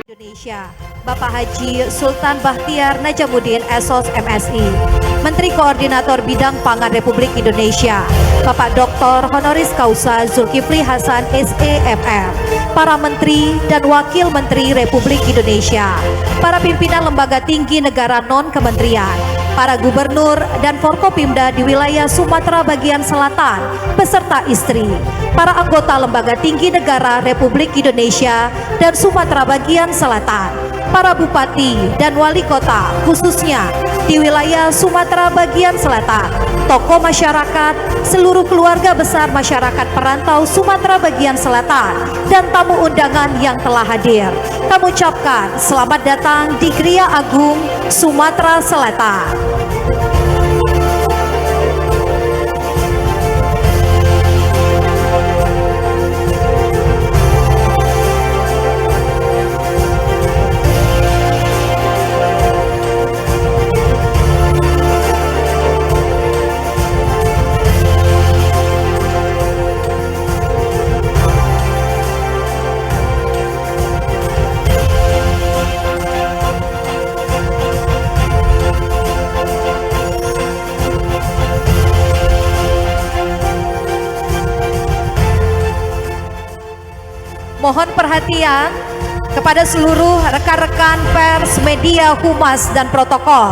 Indonesia, Bapak Haji Sultan Bahtiar Najamuddin SOS MSI, Menteri Koordinator Bidang Pangan Republik Indonesia, Bapak Dr. Honoris Causa Zulkifli Hasan SEFR, para Menteri dan Wakil Menteri Republik Indonesia, para pimpinan lembaga tinggi negara non-kementerian, para gubernur dan forkopimda di wilayah Sumatera bagian selatan beserta istri, para anggota lembaga tinggi negara Republik Indonesia dan Sumatera bagian selatan, para bupati dan wali kota khususnya di wilayah Sumatera bagian selatan, tokoh masyarakat, seluruh keluarga besar masyarakat perantau Sumatera bagian selatan, dan tamu undangan yang telah hadir. Kami ucapkan selamat datang di Gria Agung, Sumatera Selatan. Mohon perhatian kepada seluruh rekan-rekan pers, media, humas, dan protokol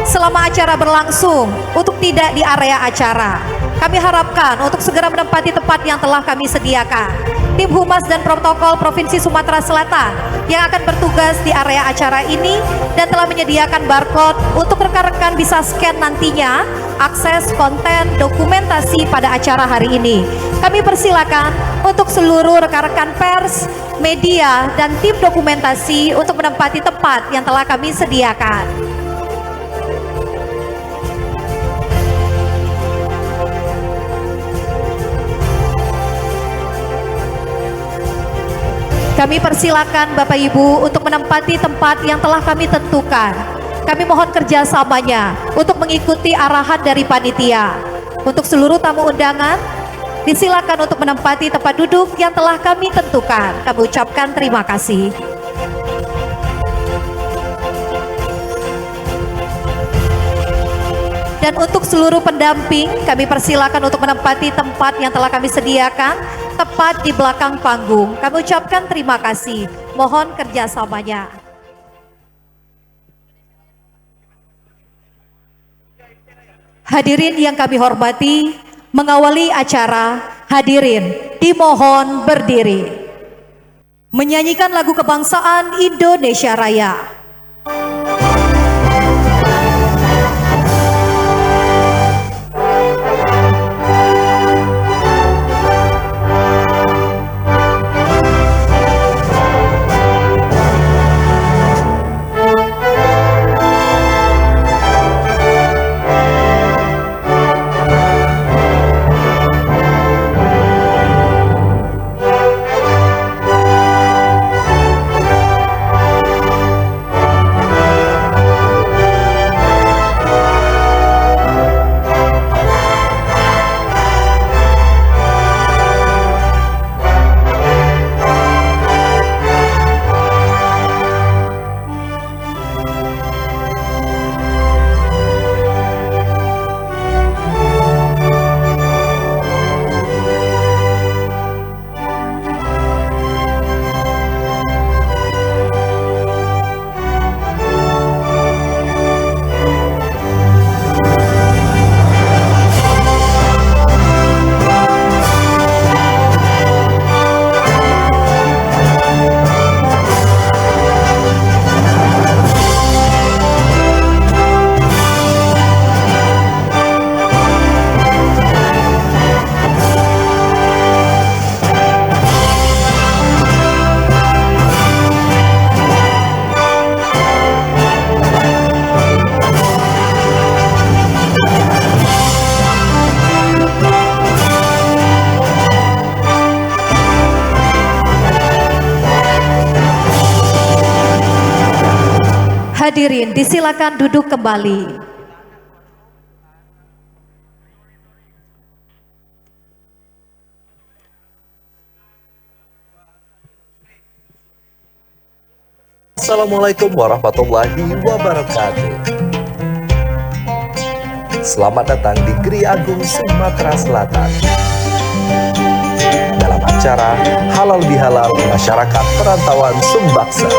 selama acara berlangsung untuk tidak di area acara. Kami harapkan untuk segera menempati tempat yang telah kami sediakan. Tim Humas dan Protokol Provinsi Sumatera Selatan yang akan bertugas di area acara ini dan telah menyediakan barcode untuk rekan-rekan bisa scan nantinya akses konten dokumentasi pada acara hari ini. Kami persilakan untuk seluruh rekan-rekan pers, media, dan tim dokumentasi untuk menempati tempat yang telah kami sediakan. Kami persilakan Bapak Ibu untuk menempati tempat yang telah kami tentukan. Kami mohon kerjasamanya untuk mengikuti arahan dari panitia. Untuk seluruh tamu undangan, disilakan untuk menempati tempat duduk yang telah kami tentukan. Kami ucapkan terima kasih. Dan untuk seluruh pendamping, kami persilakan untuk menempati tempat yang telah kami sediakan, tepat di belakang panggung. Kami ucapkan terima kasih. Mohon kerjasamanya. Hadirin yang kami hormati, mengawali acara, hadirin dimohon berdiri. Menyanyikan lagu kebangsaan Indonesia Raya. Hadirin disilakan duduk kembali. Assalamualaikum warahmatullahi wabarakatuh. Selamat datang di Geri Agung, Sumatera Selatan. Dalam acara Halal Bihalal Masyarakat Perantauan Sumbaksel,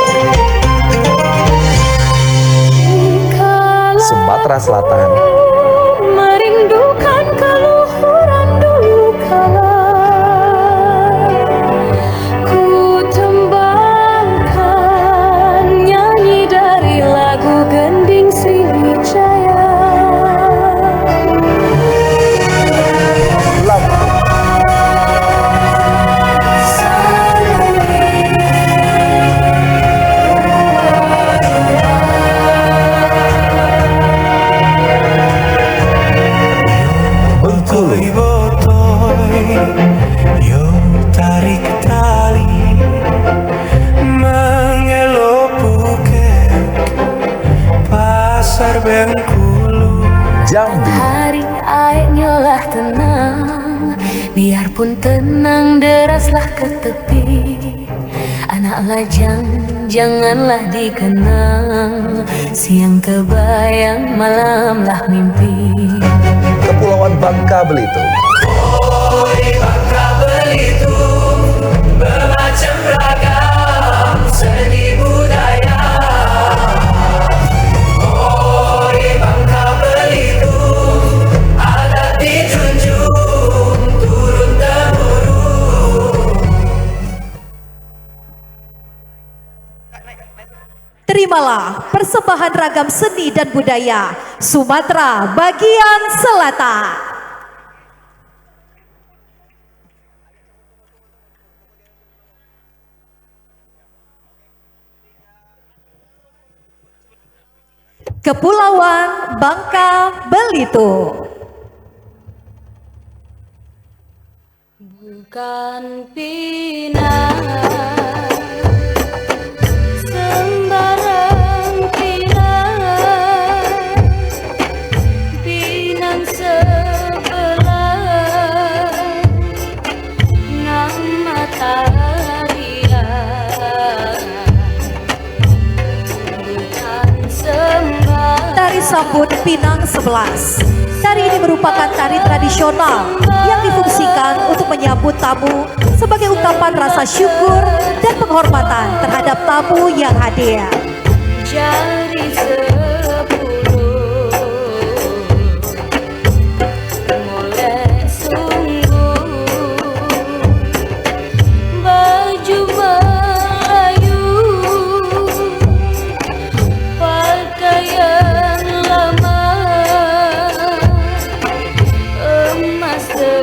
Sumatera Selatan. Merindukan keluhuran dulu kala ku tembangkan nyanyi dari lagu Gending Sriwijaya. Yo tarik tali mengeloh buket pasar Bengkulu. Jambi. Hari airnya lah tenang, biarpun tenang deraslah ke tepi. Anak lajang janganlah dikenang, siang kebayang malamlah mimpi. Kepulauan Bangka Belitung. Oh di Bangka Belitung bermacam ragam seni budaya. Oh di Bangka Belitung adat dijunjung turun temurun. Terimalah persembahan ragam seni dan budaya Sumatera bagian selatan. Kepulauan Bangka Belitung. Bukan pinang sembarang pinang, pinang sebelah nama tarian, bukan sembah. Tari Sambut Pinang 11. Tari ini merupakan tari tradisional yang difungsikan untuk menyambut tamu sebagai ungkapan rasa syukur dan penghormatan terhadap tamu yang hadir. Jadi 10 mulai sungguh baju Melayu, pakaian lama, emas tenunan,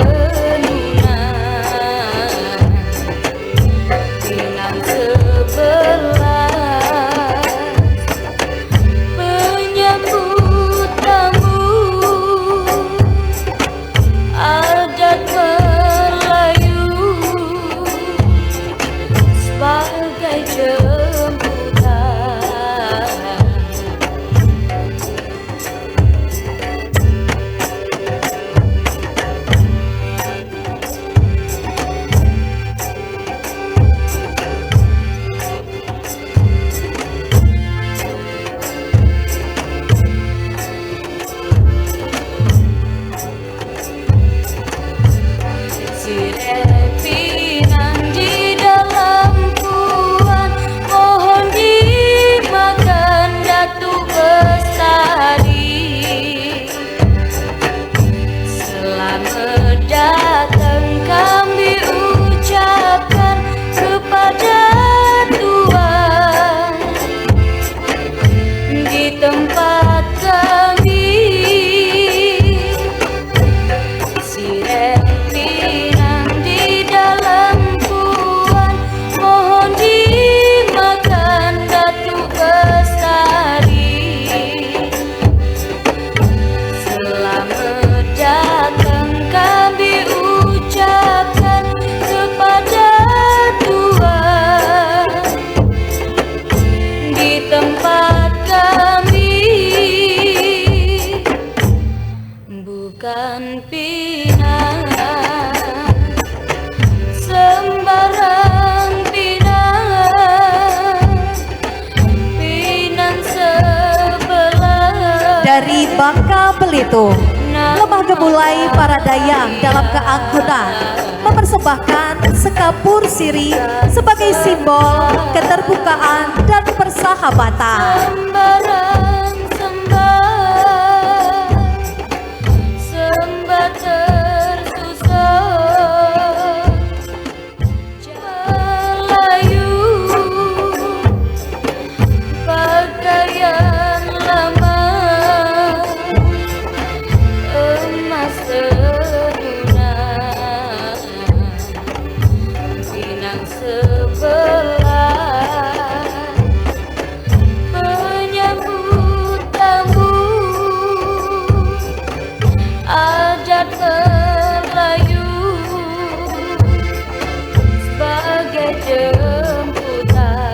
pinang sebelah. Belitung, Lemah Gebulai para Dayang dalam keangkunan mempersembahkan sekapur siri sebagai simbol keterbukaan dan persahabatan. Sembarang sembah, sembah tersusah, Melayu, pakaian lama, emas tenunan, Pinang sebelah, menyambut tamu, adat Melayu sebagai jemputan.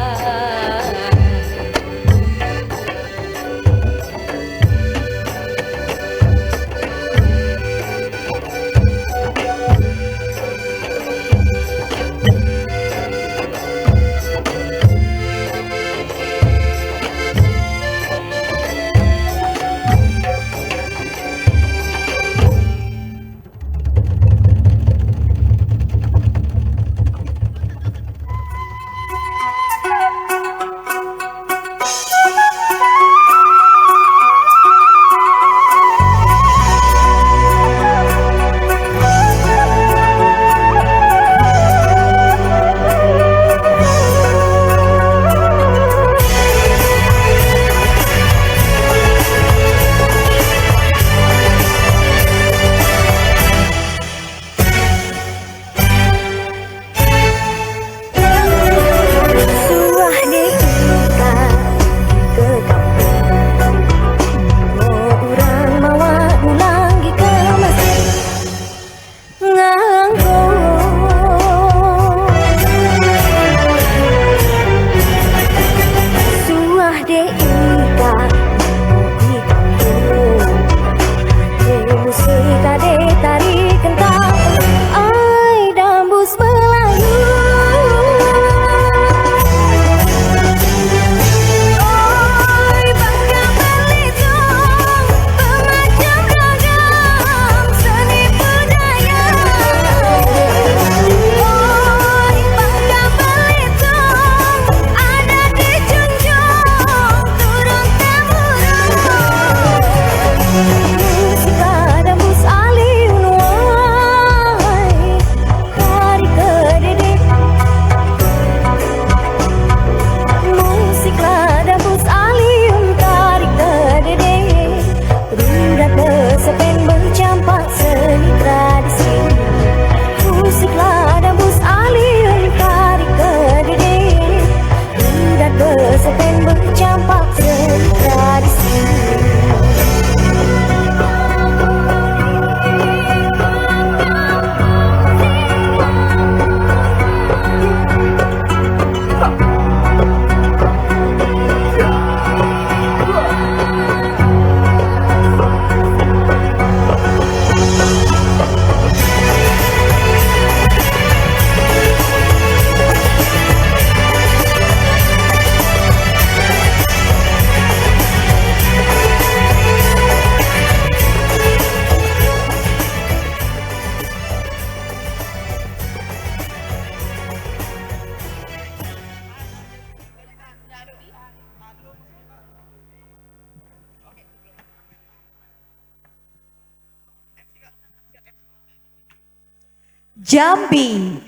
Jambi.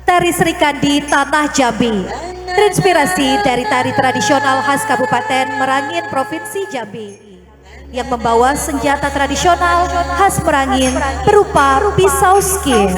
Tari Serikandi Tanah Jambi, terinspirasi dari tari tradisional khas Kabupaten Merangin, Provinsi Jambi, yang membawa senjata tradisional khas Merangin berupa pisau skir.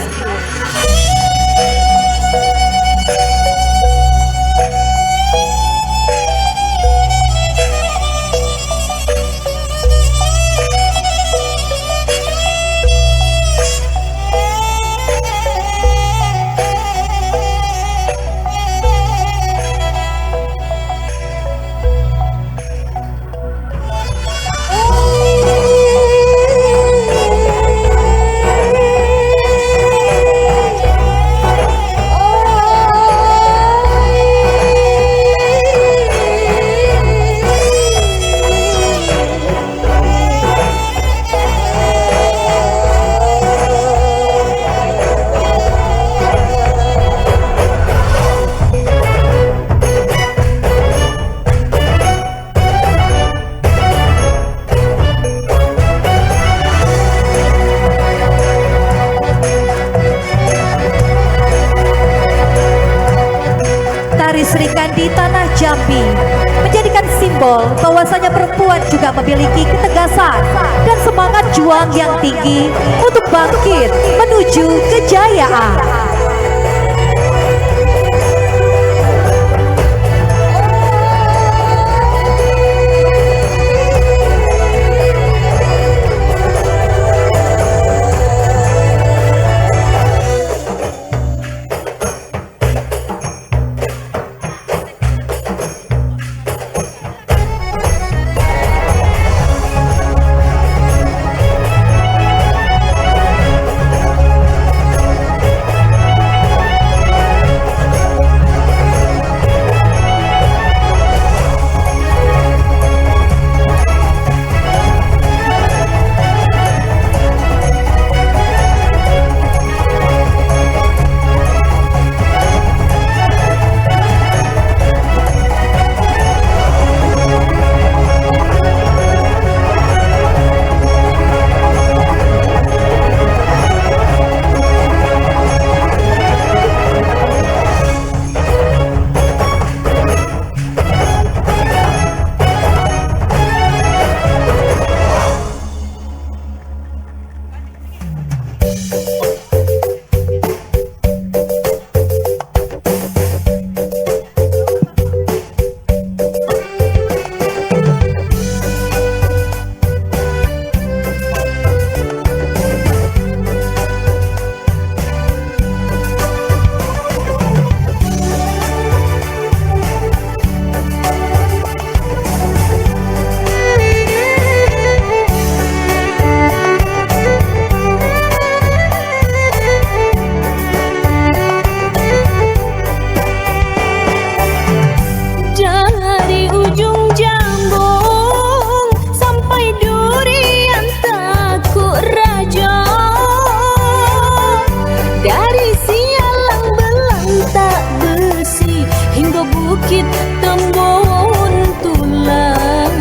bahwasanya perempuan juga memiliki ketegasan dan semangat juang yang tinggi untuk bangkit menuju kejayaan. bukit tembun tulang.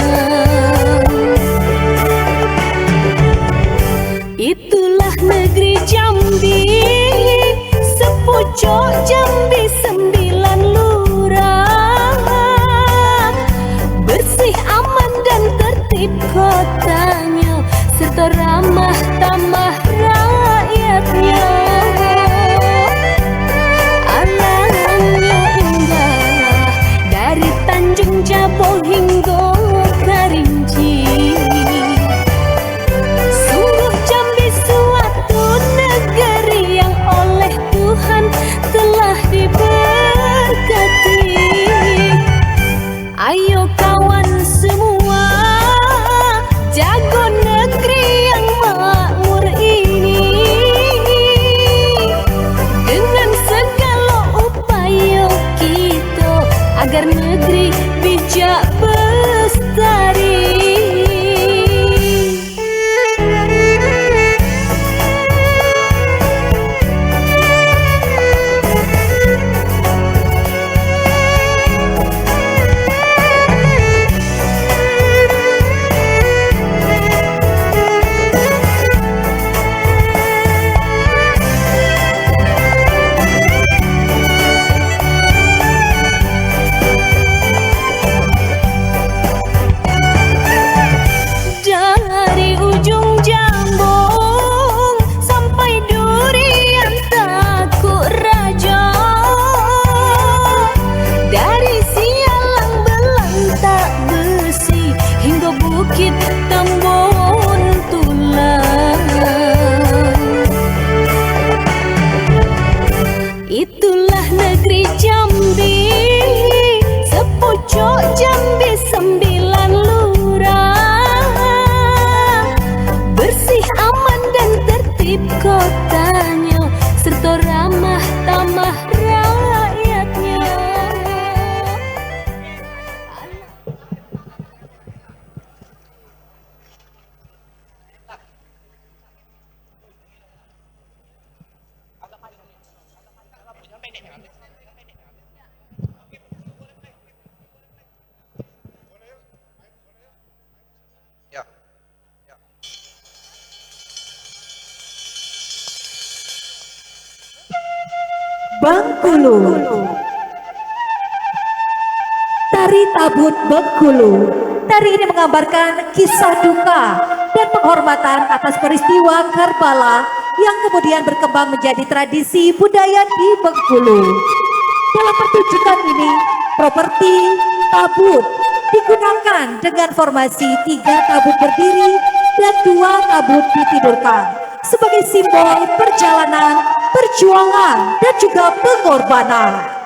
Itulah negeri Jambi, sepucuk Jambi 9 lurah. Bersih, aman dan tertib kotanya, serta ramah tamah rakyatnya. Alamnya indah, dari Tanjung Jabo hingga Kerinci. Sungguh Jambi suatu negeri yang oleh Tuhan telah diberkati. Ayo kawan semua, jago negeri yang makmur ini. Dengan segala upaya kita, agar negeri bijak bestari. Dari ujung Jambung sampai Durian Takuk Raja, dari Sialang Belantak Besi hingga Bukit Tembun Tulang. Itulah negeri Jambi, sepucuk Jambi 9 lurah. Bersih, aman dan tertib kotanya, serta ramah tamah rakyatnya. Ya. Bengkulu, tari tabut Bengkulu Tari ini menggambarkan kisah duka dan penghormatan atas peristiwa Karbala yang kemudian berkembang menjadi tradisi budaya di Bengkulu. Dalam pertunjukan ini, properti tabut digunakan dengan formasi 3 tabut berdiri dan 2 tabut ditidurkan sebagai simbol perjalanan, perjuangan, dan juga pengorbanan.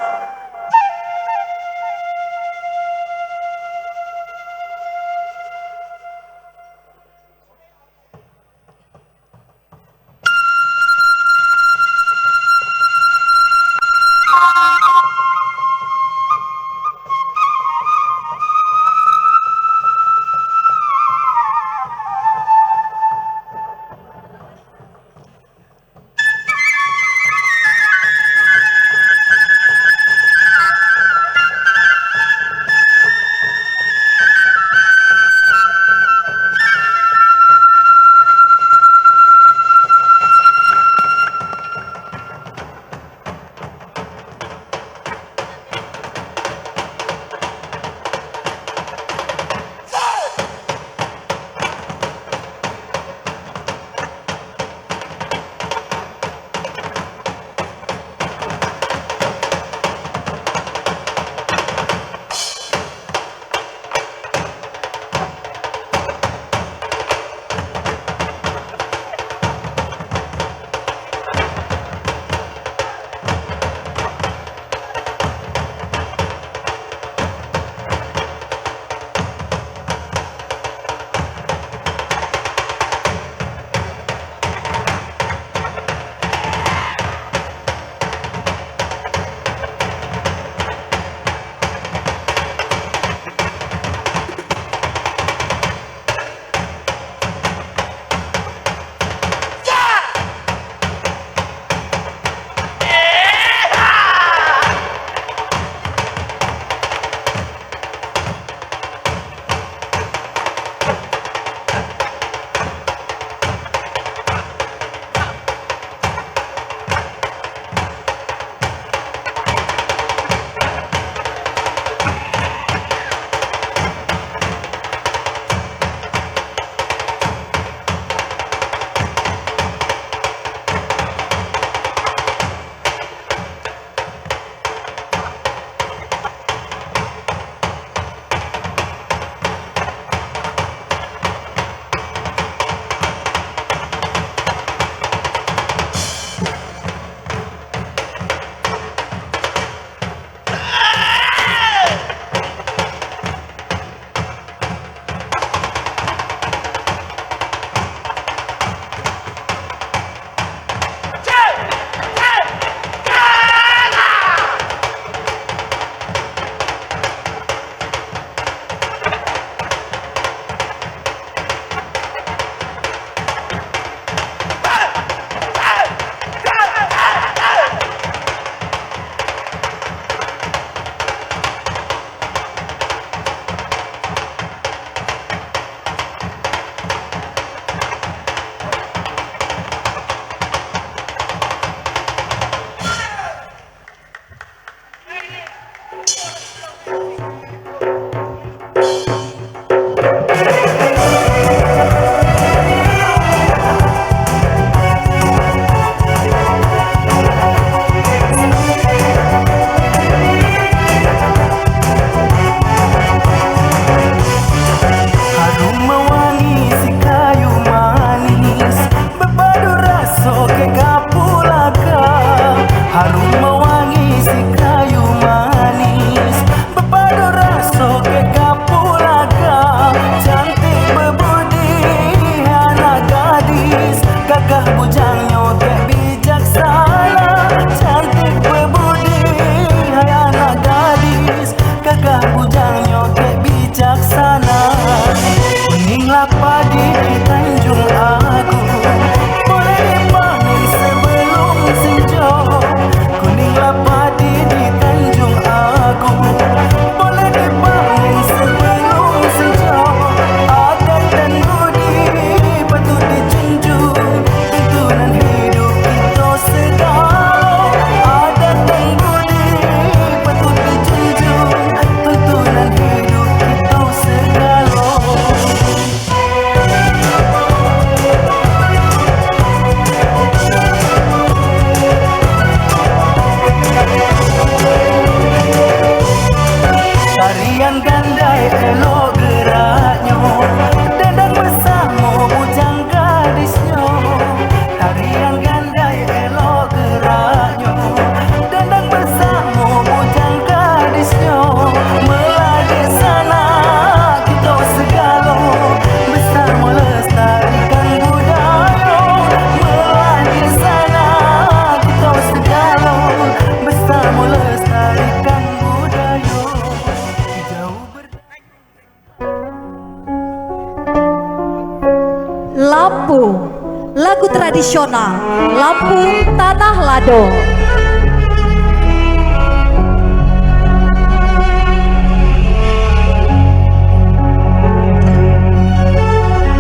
Lampung, lagu tradisional Lampung Tanah Lado.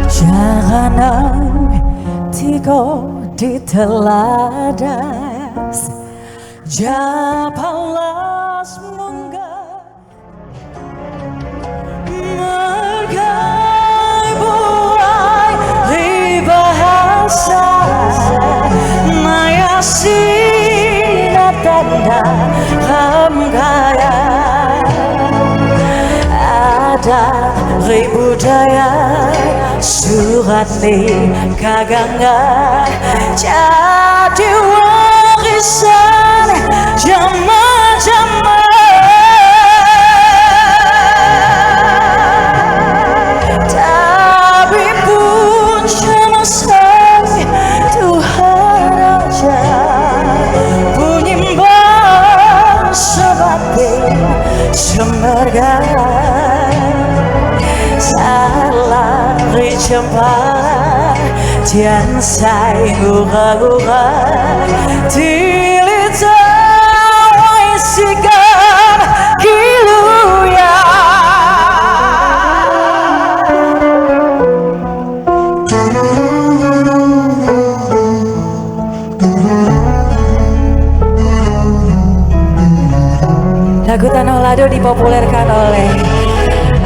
Jangan tiga di teladas, japalas munggah mergai buai libahasa mayasi tanda hamgaya ada budaya surat nih kagangga jadi warisan zaman-zaman tapi pun semasa Tuhan aja punyimbang sebagai semerga salah recempat tian sai gura-gura tilita waisikan kiluya lagu Tanah Lado dipopulerkan oleh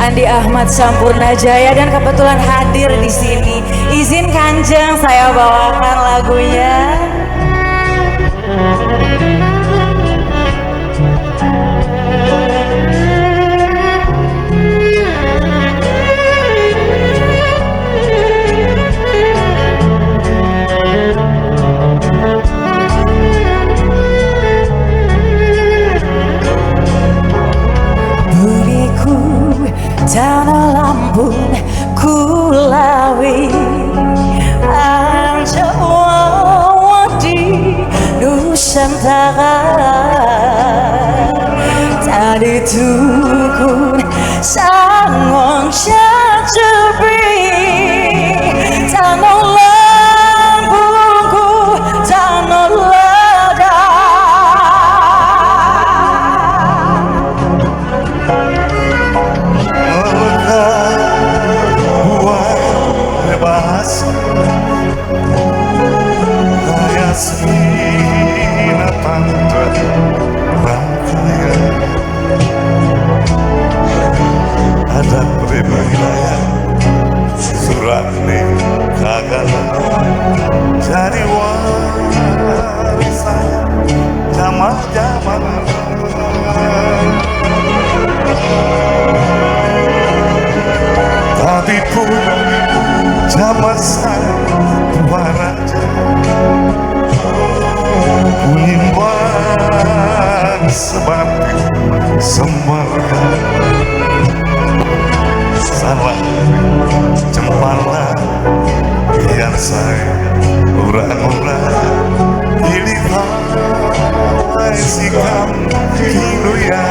Andi Ahmad Sampurna Jaya dan kebetulan hadir di sini. Izin Kanjeng saya bawakan lagunya. Tanah Lampung kulawi Anjawadi Nusantara tadi tukun sangong cacebi Tanah Lampungku tanah lada Sina tanta rangkaya ada berbahaya surat nih kagak jadi warisan zaman-zaman tapi pun zaman saya waraja punyimbang sebagai semerga salah cempala biar saya orang-orang pilih sikap kiluya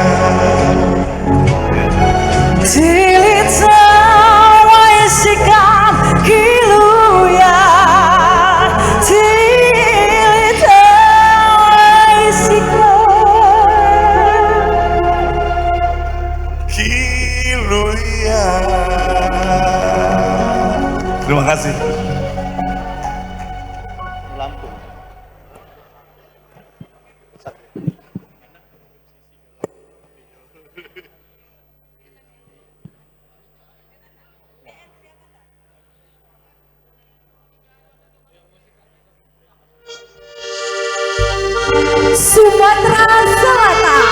Tilita waisikan kiluya Tilita waisikan kiluya. Terima kasih. Sumatera Selatan.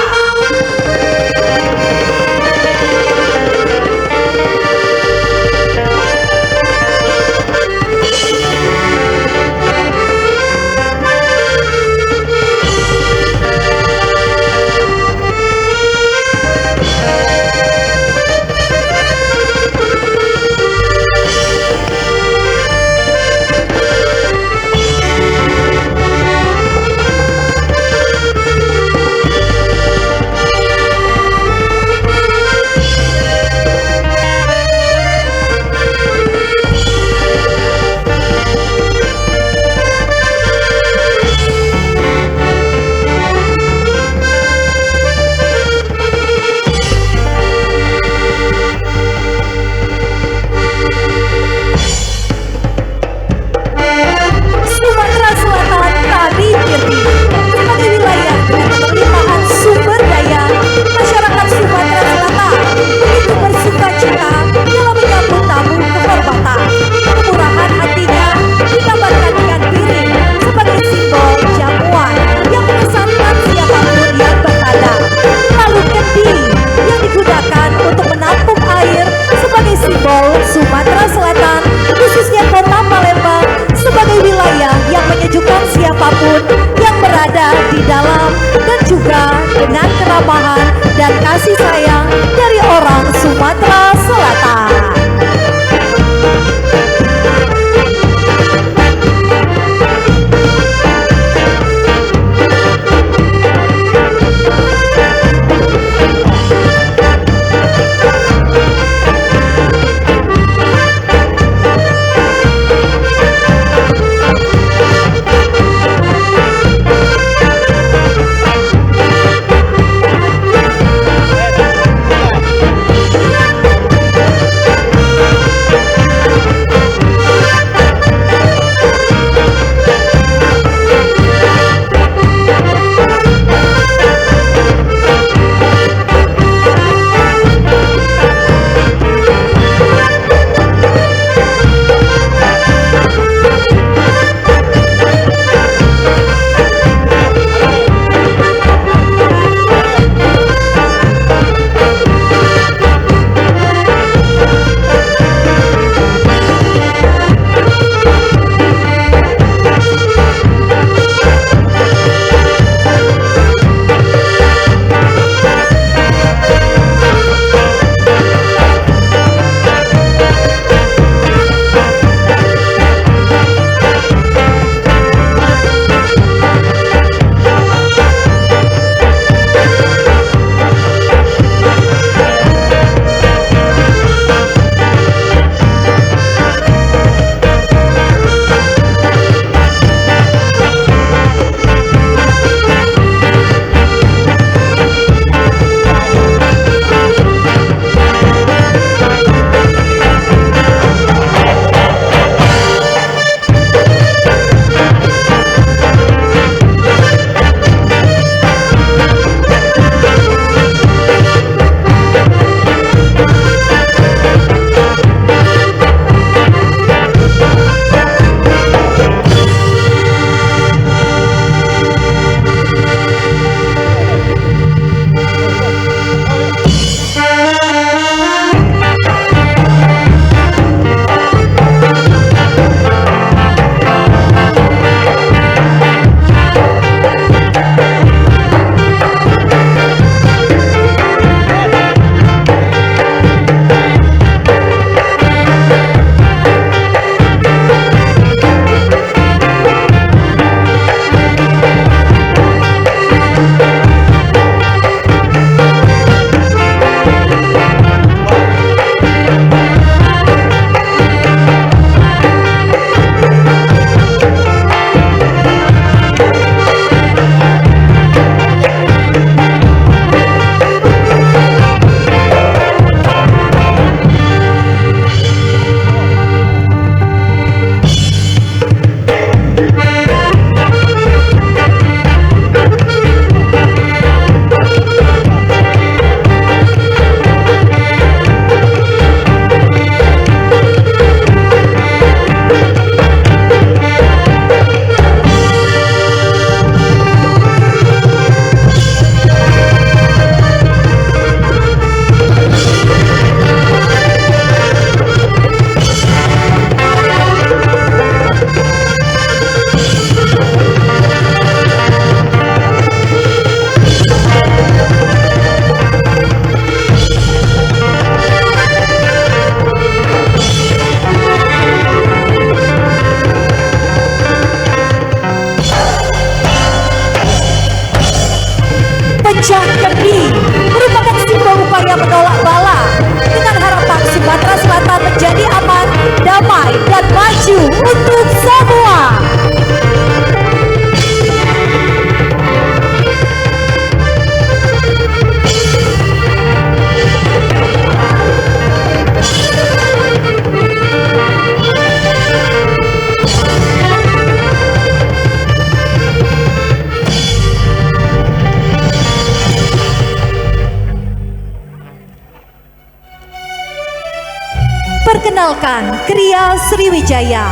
Pasukan Kriya Sriwijaya,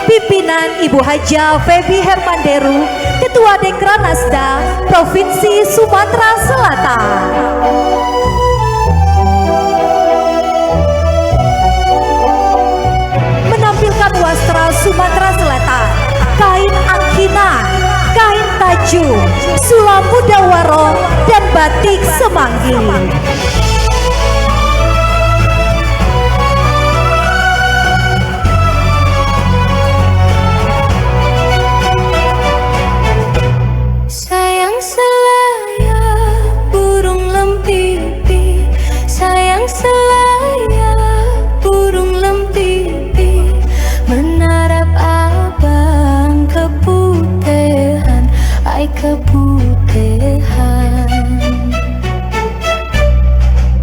pimpinan Ibu Haja Febi Hermanderu, Ketua Dekranasda Provinsi Sumatera Selatan. Menampilkan wastra Sumatera Selatan, kain angkinan, kain tajung, sulam mudawaro, dan batik semanggi. Sayang selaya burung lempipi, sayang selaya burung lempipi, menarap abang keputihan, ai keputihan.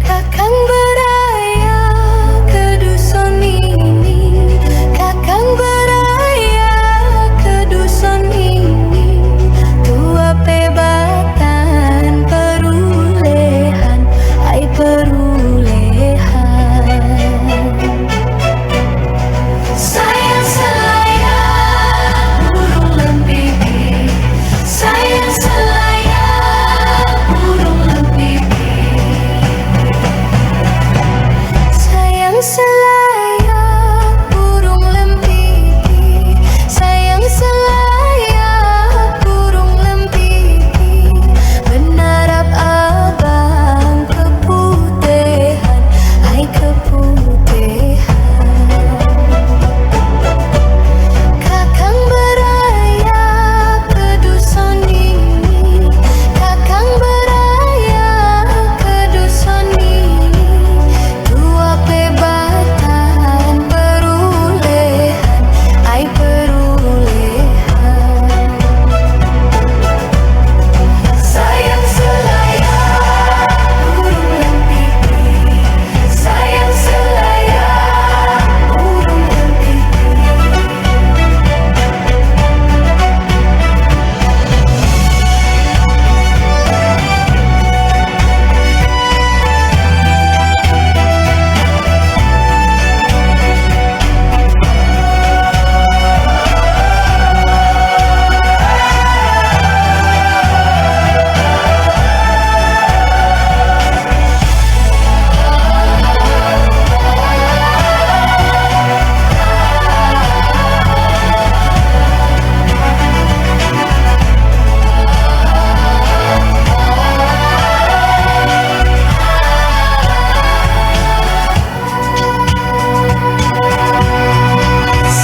Kakang beraya ke dusun ini, kakang beraya ke dusun ini, tua pebatan perulehan, ai perulehan. Sayang selaya burung lempipi, sayang selaya burung lempipi, sayang selaya burung lempipi, sayang selaya burung lempipi, menarap abang keputihan, ai keputihan. Kakang beraya ke dusun ini, kakang beraya ke dusun ini, tua pebatan perulehan, ai perulehan. Sayang selaya burung lempipi, sayang selaya burung lempipi.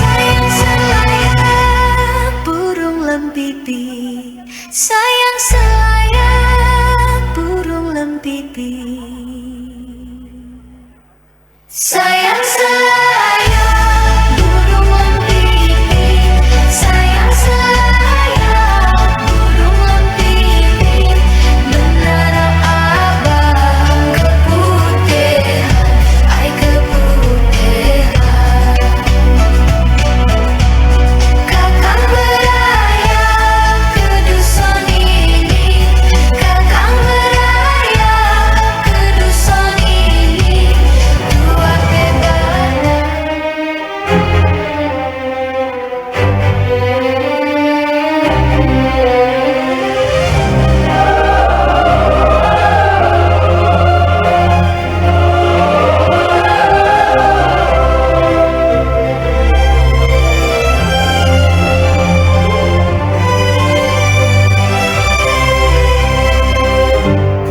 Sayang selaya burung lempipi, sayang selaya burung lempipi, sayang selaya burung lempipi, sayang selaya burung lempipi, menarap abang keputihan, ai keputihan. Kakang beraya ke dusun ini, kakang beraya ke dusun ini, tua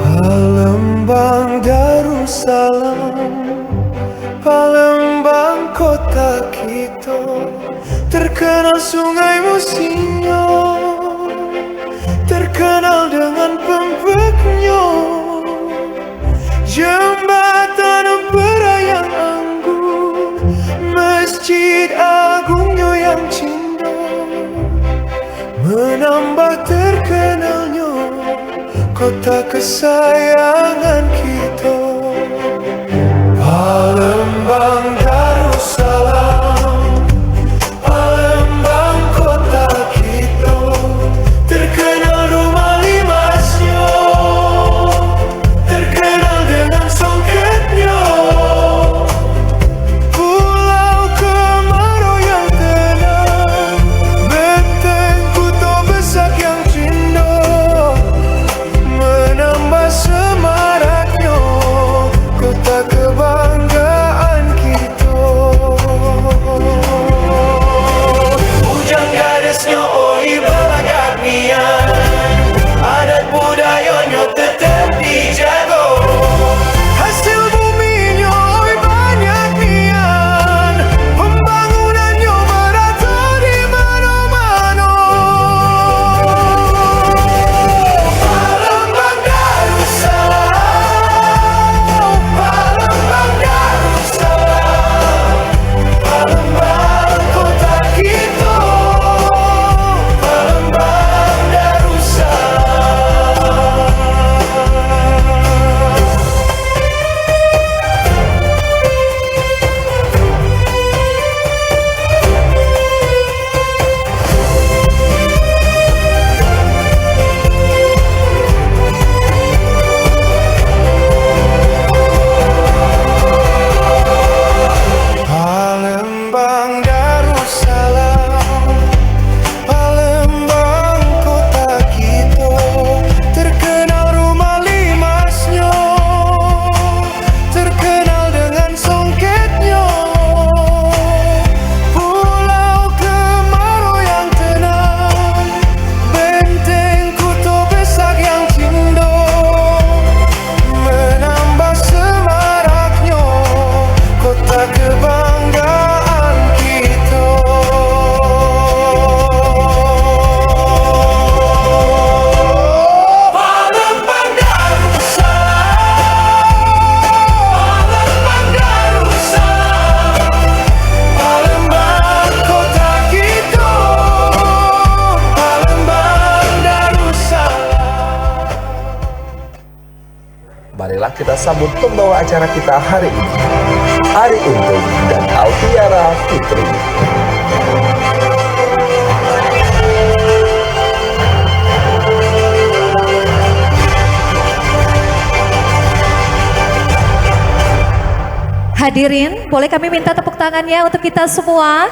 Palembang Darussalam, Palembang kota kita, terkenal sungai Musinyo, terkenal dengan pempeknya, jembatan emperayang anggun, masjid agungnya yang cinta, menambah terkenalnya kota kesayangan kita. Palembang Darussalam, Palembang kota kita, terkenal rumah limasnya, terkenal dengan songketnya, pulau sambut pembawa acara kita hari ini, Ari Untung dan Altiara Fitri. Hadirin, boleh kami minta tepuk tangannya untuk kita semua?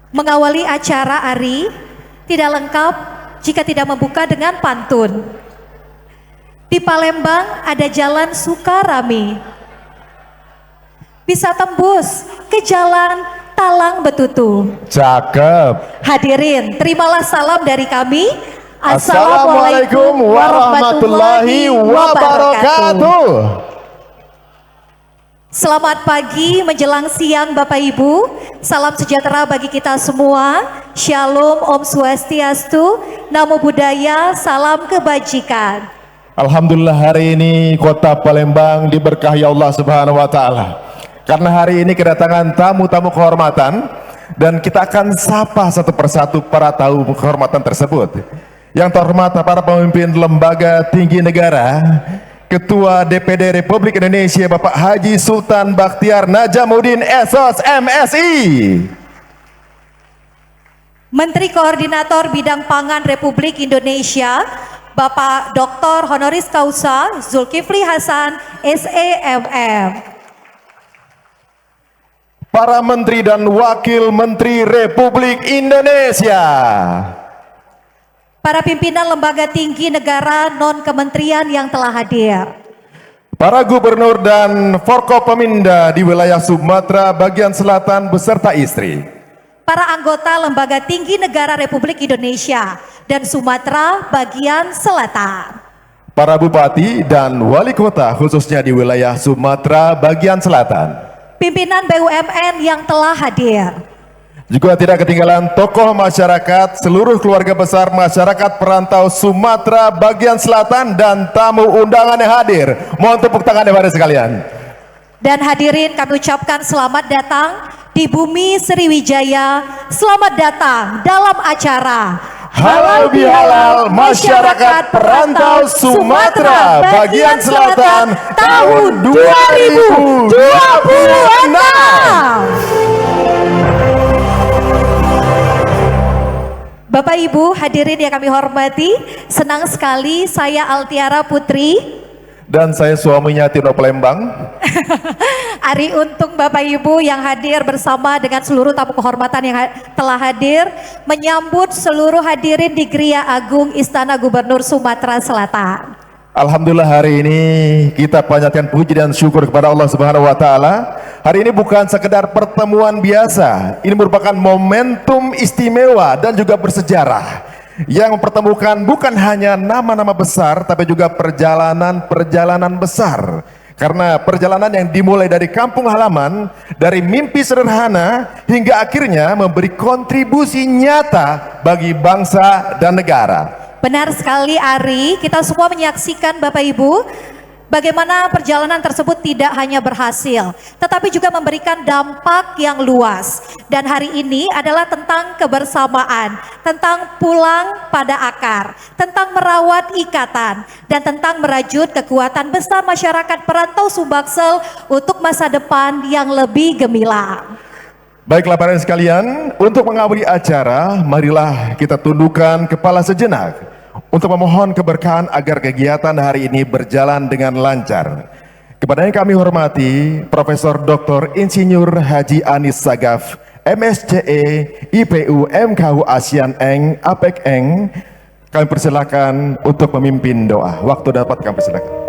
Mengawali acara Ari tidak lengkap jika tidak membuka dengan pantun. Di Palembang ada jalan Sukarami, bisa tembus ke jalan Talang Betutu. Cakep. Hadirin, terimalah salam dari kami. Assalamualaikum warahmatullahi wabarakatuh. Selamat pagi menjelang siang Bapak Ibu. Salam sejahtera bagi kita semua. Shalom, Om Swastiastu, Namo Buddhaya, salam kebajikan. Alhamdulillah hari ini kota Palembang diberkahi Allah Subhanahu wa taala. Karena hari ini kedatangan tamu-tamu kehormatan dan kita akan sapa satu persatu para tamu kehormatan tersebut. Yang terhormat para pemimpin lembaga tinggi negara, Ketua DPD Republik Indonesia Bapak Haji Sultan Bakhtiar Najamuddin SOS MSI, Menteri Koordinator Bidang Pangan Republik Indonesia Bapak Dr. Honoris Causa Zulkifli Hasan SEMM, para menteri dan wakil menteri Republik Indonesia, para pimpinan lembaga tinggi negara non-kementerian yang telah hadir, para gubernur dan Forkopimda di wilayah Sumatera bagian selatan beserta istri, para anggota lembaga tinggi negara Republik Indonesia dan Sumatera bagian selatan, para bupati dan wali kota khususnya di wilayah Sumatera bagian selatan, pimpinan BUMN yang telah hadir, juga tidak ketinggalan tokoh masyarakat, seluruh keluarga besar masyarakat perantau Sumatera bagian selatan dan tamu undangan yang hadir. Mohon tepuk tangan kepada sekalian. dan hadirin kami ucapkan selamat datang di bumi Sriwijaya. Selamat datang dalam acara Halal bihalal masyarakat perantau Sumatera bagian selatan tahun 2026. Bapak Ibu hadirin yang kami hormati, senang sekali saya Altiara Putri Dan saya suaminya Tino Palembang. Ari Untung Bapak Ibu yang hadir bersama dengan seluruh tamu kehormatan yang telah hadir menyambut seluruh hadirin di Gria Agung Istana Gubernur Sumatera Selatan. Alhamdulillah hari ini kita panjatkan puji dan syukur kepada Allah Subhanahu wa taala. Hari ini bukan sekedar pertemuan biasa. Ini merupakan momentum istimewa dan juga bersejarah yang mempertemukan bukan hanya nama-nama besar tapi juga perjalanan-perjalanan besar. Karena perjalanan yang dimulai dari kampung halaman, dari mimpi sederhana hingga akhirnya memberi kontribusi nyata bagi bangsa dan negara. Benar sekali Ari, kita semua menyaksikan Bapak Ibu bagaimana perjalanan tersebut tidak hanya berhasil tetapi juga memberikan dampak yang luas. Dan hari ini adalah tentang kebersamaan, tentang pulang pada akar, tentang merawat ikatan, dan tentang merajut kekuatan besar masyarakat perantau Sumbaksel untuk masa depan yang lebih gemilang. Baiklah para sekalian, untuk mengawali acara, marilah kita tundukkan kepala sejenak untuk memohon keberkahan agar kegiatan hari ini berjalan dengan lancar. Kepada yang kami hormati, Profesor Dr. Insinyur Haji Anis Sagaf, MSCE, IPU, MKU ASEAN Eng, APEC Eng, kami persilakan untuk memimpin doa. Waktu dapat kami persilakan.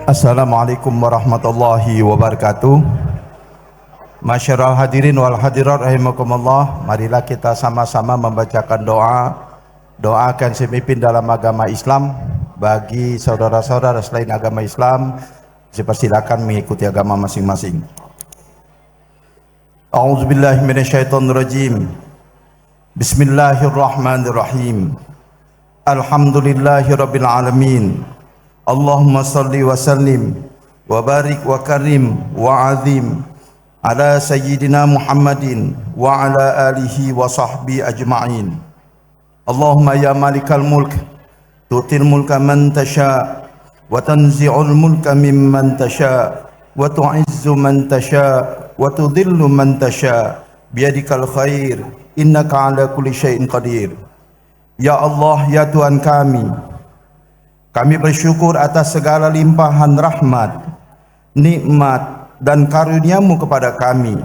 Assalamualaikum warahmatullahi wabarakatuh. Masyarul hadirin wal hadirat rahimakumullah. Marilah kita sama-sama membacakan doa. Doakan semimpin dalam agama Islam. Bagi saudara-saudara selain agama Islam, dipersilakan mengikuti agama masing-masing. A'udzubillahi minasyaitonirrajim. Bismillahirrahmanirrahim. Alhamdulillahirabbil alamin. Allahumma salli wa sallim wa barik wa karim wa azim ala sayyidina Muhammadin wa ala alihi wa sahbihi ajma'in. Allahumma ya malikal mulk tu'til mulka man tasha wa tanzi'ul mulka mimman tasha wa tu'izzu man tasha wa tudhillu man tasha biyadikal khair innaka ala kulli syai'in qadir. Ya Allah, ya Tuhan kami bersyukur atas segala limpahan rahmat, nikmat dan karunia-Mu kepada kami.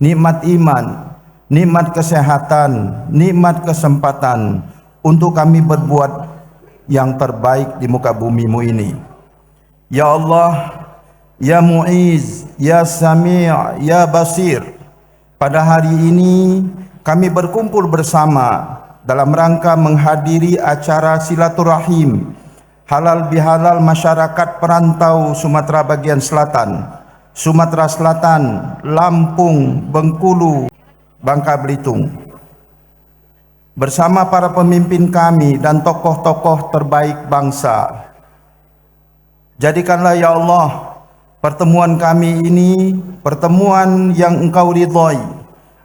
Nikmat iman, nikmat kesehatan, nikmat kesempatan untuk kami berbuat yang terbaik di muka bumi-Mu ini. Ya Allah, ya Mu'iz, ya Sami', ya Basir, pada hari ini kami berkumpul bersama dalam rangka menghadiri acara silaturahim halal bihalal masyarakat perantau Sumatera bagian selatan, Sumatera Selatan, Lampung, Bengkulu, Bangka Belitung. Bersama para pemimpin kami dan tokoh-tokoh terbaik bangsa. Jadikanlah ya Allah pertemuan kami ini pertemuan yang Engkau ridhai,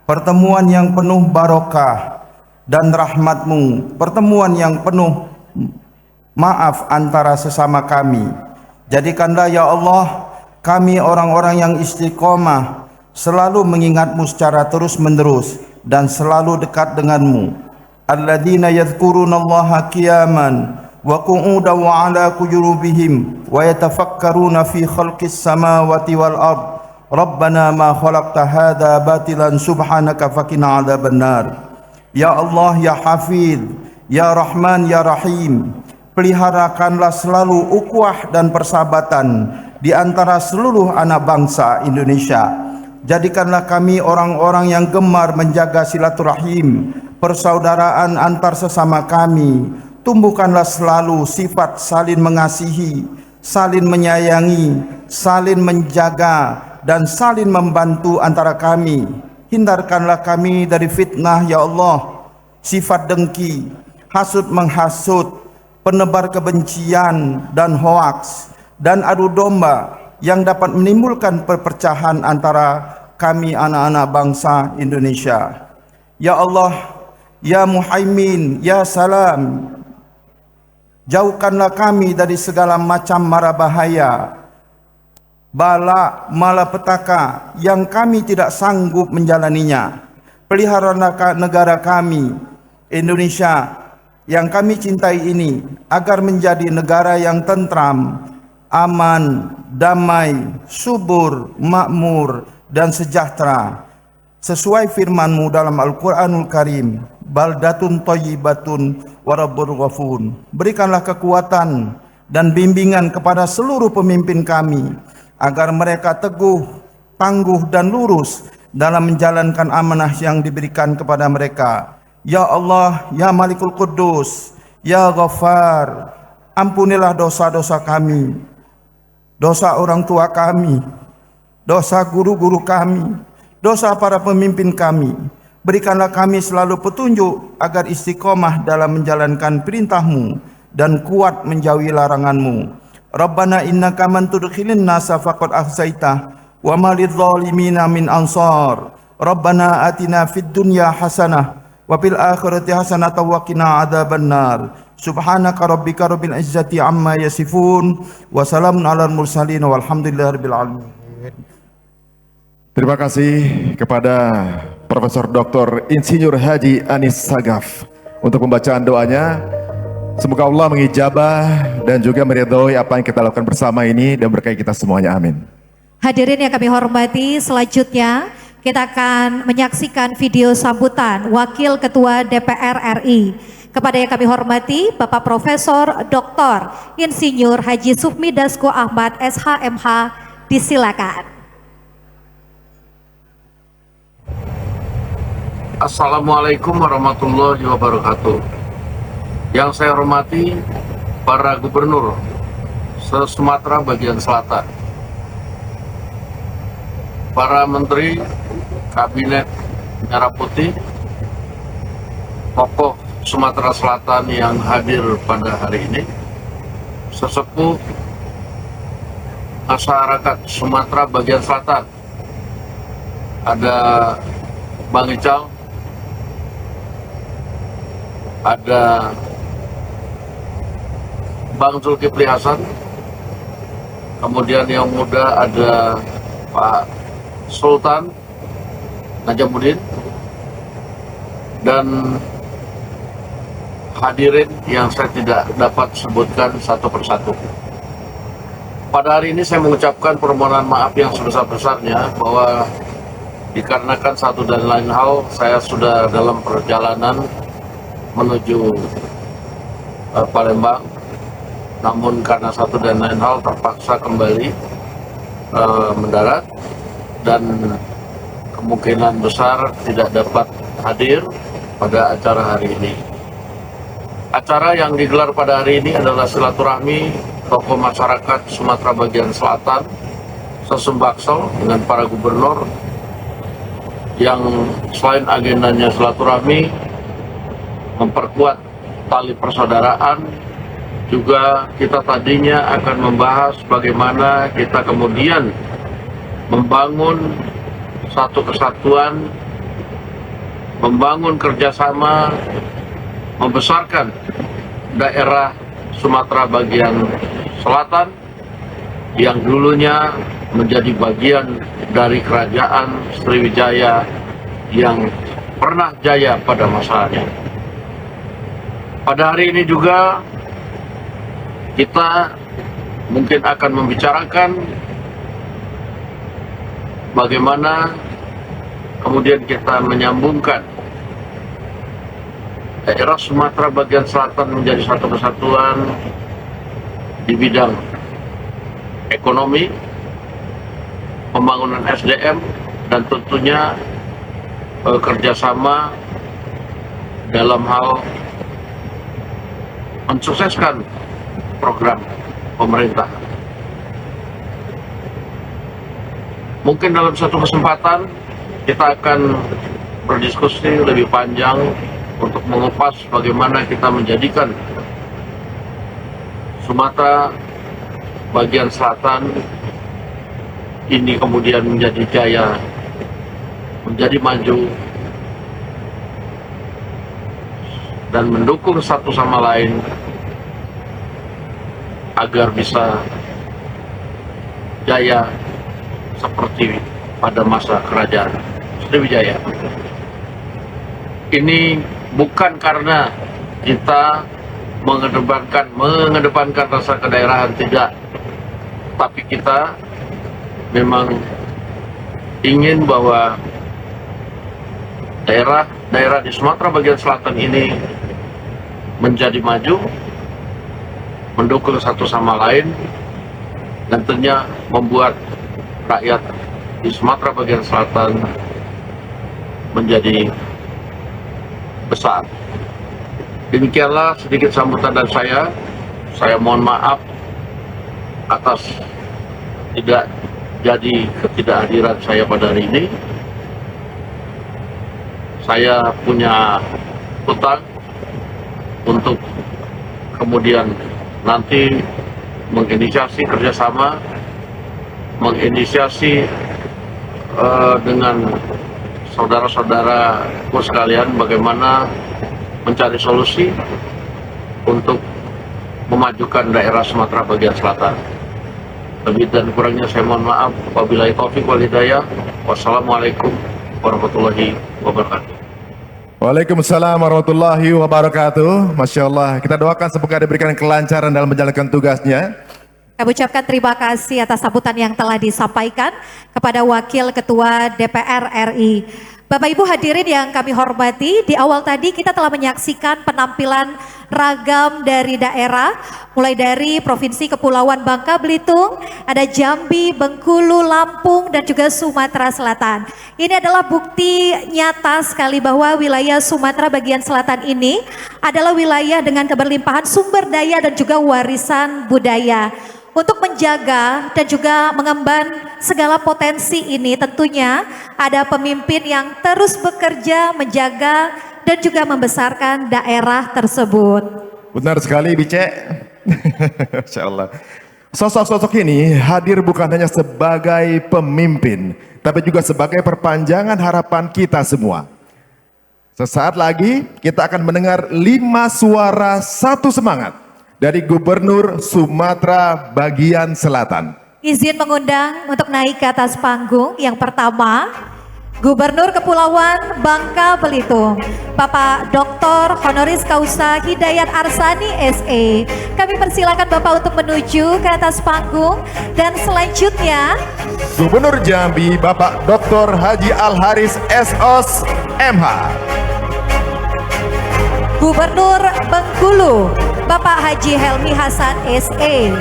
pertemuan yang penuh barokah dan rahmat-Mu, pertemuan yang penuh maaf antara sesama kami. Jadikanlah ya Allah kami orang-orang yang istiqomah, selalu mengingat-Mu secara terus-menerus dan selalu dekat dengan-Mu. Alladzina yadhkurunallaha qiyaman wa qu'udan wa 'ala junubihim wa yatafakkaruna fi khalqis samawati wal ard. Rabbana ma khalaqta hadza batilan subhanaka faqina 'adzabannar. Ya Allah, ya Hafiz, ya Rahman, ya Rahim, peliharakanlah selalu ukhuwah dan persahabatan di antara seluruh anak bangsa Indonesia. Jadikanlah kami orang-orang yang gemar menjaga silaturahim, persaudaraan antar sesama kami. Tumbuhkanlah selalu sifat saling mengasihi, saling menyayangi, saling menjaga, dan saling membantu antara kami. Hindarkanlah kami dari fitnah ya Allah, sifat dengki, hasud menghasut, penebar kebencian dan hoaks, dan adu domba yang dapat menimbulkan perpecahan antara kami anak-anak bangsa Indonesia. Ya Allah, ya Muhaimin, ya Salam, jauhkanlah kami dari segala macam mara bahaya, bala, malapetaka yang kami tidak sanggup menjalaninya. Peliharalah negara kami Indonesia yang kami cintai ini agar menjadi negara yang tentram, aman, damai, subur, makmur, dan sejahtera. Sesuai firman-Mu dalam Al-Quranul Karim, baldatun thayyibatun wa rabbur ghafur. Berikanlah kekuatan dan bimbingan kepada seluruh pemimpin kami agar mereka teguh, tangguh, dan lurus dalam menjalankan amanah yang diberikan kepada mereka. Ya Allah, ya Malikul Quddus, ya Ghaffar, ampunilah dosa-dosa kami, dosa orang tua kami, dosa guru-guru kami, dosa para pemimpin kami. Berikanlah kami selalu petunjuk agar istiqomah dalam menjalankan perintah-Mu dan kuat menjauhi larangan-Mu. Rabbana innaka man tudkhilin nasa faqad ahsaitah wa ma lidh-dhalimina min ansar. Rabbana atina fid dunya hasanah wa fil akhirati hasanatan wa qina adzabannar. Subhanaka rabbika rabbil izzati amma yasifun wa salamun alal mursalin walhamdulillahirabbil alamin. Terima kasih kepada Profesor Dr. Insinyur Haji Anis Sagaf untuk pembacaan doanya. Semoga Allah mengijabah dan juga meridhoi apa yang kita lakukan bersama ini dan berkahi kita semuanya. Amin. Hadirin yang kami hormati, selanjutnya kita akan menyaksikan video sambutan Wakil Ketua DPR RI. Kepada yang kami hormati, Bapak Profesor Dr. Insinyur Haji Sufmi Dasko Ahmad SHMH, disilakan. Assalamualaikum warahmatullahi wabarakatuh. Yang saya hormati para gubernur se-Sumatera bagian selatan, para menteri kabinet Merah Putih, tokoh Sumatera Selatan yang hadir pada hari ini, sesepuh masyarakat Sumatera bagian selatan. Ada Bang Ical, ada Bang Zulkifli Hasan, kemudian yang muda ada Pak Sultan Najamuddin, dan hadirin yang saya tidak dapat sebutkan satu persatu. Pada hari ini saya mengucapkan permohonan maaf yang sebesar-besarnya bahwa dikarenakan satu dan lain hal saya sudah dalam perjalanan menuju Palembang, namun karena satu dan lain hal terpaksa kembali mendarat dan kemungkinan besar tidak dapat hadir pada acara hari ini. Acara yang digelar pada hari ini adalah silaturahmi tokoh masyarakat Sumatera bagian selatan Sesumbaksel dengan para gubernur, yang selain agendanya silaturahmi memperkuat tali persaudaraan, juga kita tadinya akan membahas bagaimana kita kemudian membangun satu kesatuan, membangun kerjasama, membesarkan daerah Sumatera bagian selatan yang dulunya menjadi bagian dari kerajaan Sriwijaya yang pernah jaya pada masanya. Pada hari ini juga kita mungkin akan membicarakan bagaimana kemudian kita menyambungkan daerah Sumatera bagian selatan menjadi satu kesatuan di bidang ekonomi, pembangunan SDM, dan tentunya kerjasama dalam hal mensukseskan program pemerintah. Mungkin dalam satu kesempatan kita akan berdiskusi lebih panjang untuk mengupas bagaimana kita menjadikan Sumatera bagian selatan ini kemudian menjadi jaya, menjadi maju, dan mendukung satu sama lain agar bisa jaya seperti pada masa kerajaan Sriwijaya. Ini bukan karena kita mengedepankan rasa kedaerahan, tidak, tapi kita memang ingin bahwa daerah di Sumatera bagian selatan ini menjadi maju, mendukung satu sama lain, dan tentunya membuat rakyat di Sumatera bagian selatan menjadi besar. Demikianlah sedikit sambutan dari saya mohon maaf atas tidak jadi ketidakhadiran saya pada hari ini. Saya punya hutang untuk kemudian nanti menginisiasi kerjasama, menginisiasi dengan saudara-saudaraku sekalian bagaimana mencari solusi untuk memajukan daerah Sumatera bagian selatan. Lebih dan kurangnya saya mohon maaf. Wabillahi taufiq wal hidayah. Wassalamualaikum warahmatullahi wabarakatuh. Waalaikumsalam warahmatullahi wabarakatuh. Masya Allah, kita doakan semoga diberikan kelancaran dalam menjalankan tugasnya. Kami ucapkan terima kasih atas sambutan yang telah disampaikan kepada Wakil Ketua DPR RI. Bapak Ibu hadirin yang kami hormati, di awal tadi kita telah menyaksikan penampilan ragam dari daerah, mulai dari Provinsi Kepulauan Bangka Belitung, ada Jambi, Bengkulu, Lampung, dan juga Sumatera Selatan. Ini adalah bukti nyata sekali bahwa wilayah Sumatera bagian selatan ini adalah wilayah dengan keberlimpahan sumber daya dan juga warisan budaya. Untuk menjaga dan juga mengemban segala potensi ini tentunya ada pemimpin yang terus bekerja menjaga dan juga membesarkan daerah tersebut. Benar sekali, Bice. Insya Allah. Sosok-sosok ini hadir bukan hanya sebagai pemimpin, tapi juga sebagai perpanjangan harapan kita semua. Sesaat lagi kita akan mendengar 5 suara satu semangat dari Gubernur Sumatera bagian Selatan. Izin mengundang untuk naik ke atas panggung. Yang pertama, Gubernur Kepulauan Bangka Belitung, Bapak Dr. Honoris Causa Hidayat Arsani SE. Kami persilakan Bapak untuk menuju ke atas panggung. Dan selanjutnya, Gubernur Jambi Bapak Dr. Haji Al Haris SOS MH. Gubernur Bengkulu, Bapak Haji Helmi Hasan SE.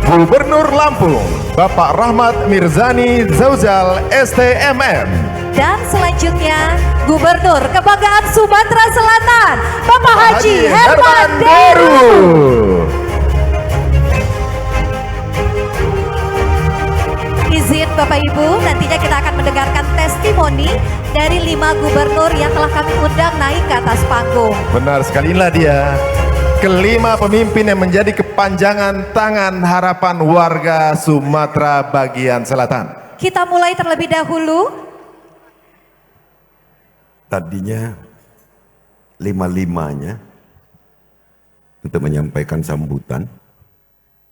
Gubernur Lampung Bapak Rahmat Mirzani Zauzal STMM. Dan selanjutnya Gubernur Kebanggaan Sumatera Selatan, Bapak Haji Herman Deru. Izin Bapak Ibu, nantinya kita akan mendengarkan testimoni dari 5 gubernur yang telah kami undang naik ke atas panggung. Benar sekali, inilah dia kelima pemimpin yang menjadi kepanjangan tangan harapan warga Sumatera bagian Selatan. Kita mulai terlebih dahulu. Tadinya 5-5-nya untuk menyampaikan sambutan,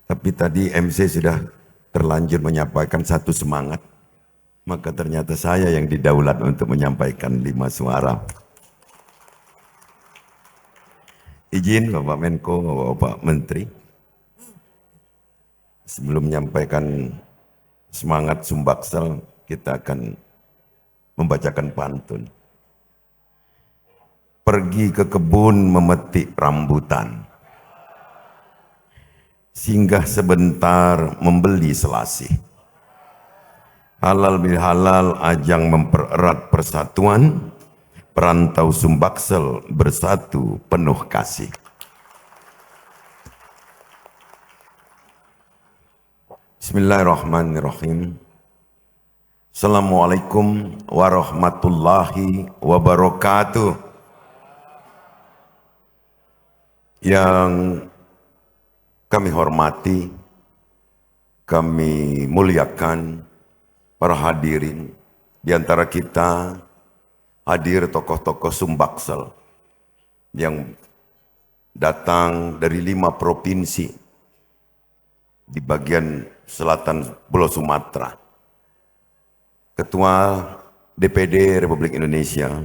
tapi tadi MC sudah terlanjur menyampaikan satu semangat, maka ternyata saya yang didaulat untuk menyampaikan 5 suara. Izin Bapak Menko, Bapak Menteri, sebelum menyampaikan semangat Sumbaksel, kita akan membacakan pantun. Pergi ke kebun memetik rambutan, singgah sebentar membeli selasih. Halal bihalal ajang mempererat persatuan, perantau Sumbaksel bersatu penuh kasih. Bismillahirrahmanirrahim. Assalamualaikum warahmatullahi wabarakatuh. Yang kami hormati, kami muliakan para hadirin. Di antara kita hadir tokoh-tokoh Sumbaksel yang datang dari 5 provinsi di bagian selatan Pulau Sumatera. Ketua DPD Republik Indonesia,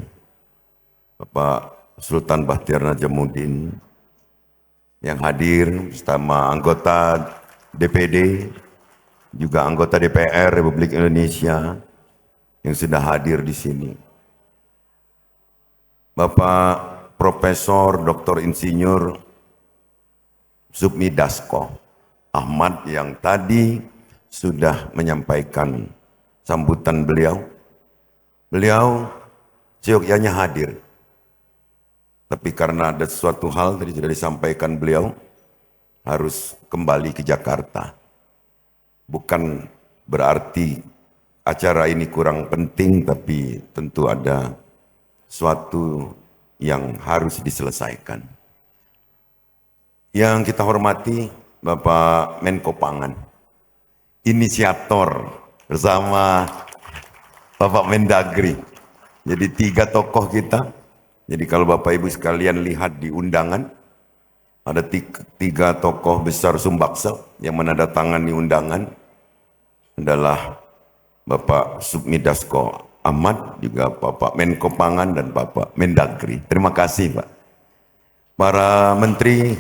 Bapak Sultan Bahtiar Najamuddin, yang hadir bersama anggota DPD, juga anggota DPR Republik Indonesia yang sudah hadir di sini. Bapak Profesor Dr. Insinyur Sukmi Dasko Ahmad yang tadi sudah menyampaikan sambutan beliau. Beliau seyogyanya hadir. Tapi karena ada sesuatu hal tadi sudah disampaikan beliau, harus kembali ke Jakarta. Bukan berarti acara ini kurang penting, tapi tentu ada suatu yang harus diselesaikan. Yang kita hormati Bapak Menko Pangan, inisiator bersama Bapak Mendagri. Jadi 3 tokoh kita. Jadi kalau Bapak Ibu sekalian lihat di undangan, ada 3 tokoh besar Sumbaksel yang menandatangani undangan adalah Bapak Sukmi Dasko Ahmad, juga Bapak Menko Pangan dan Bapak Mendagri. Terima kasih Pak. Para Menteri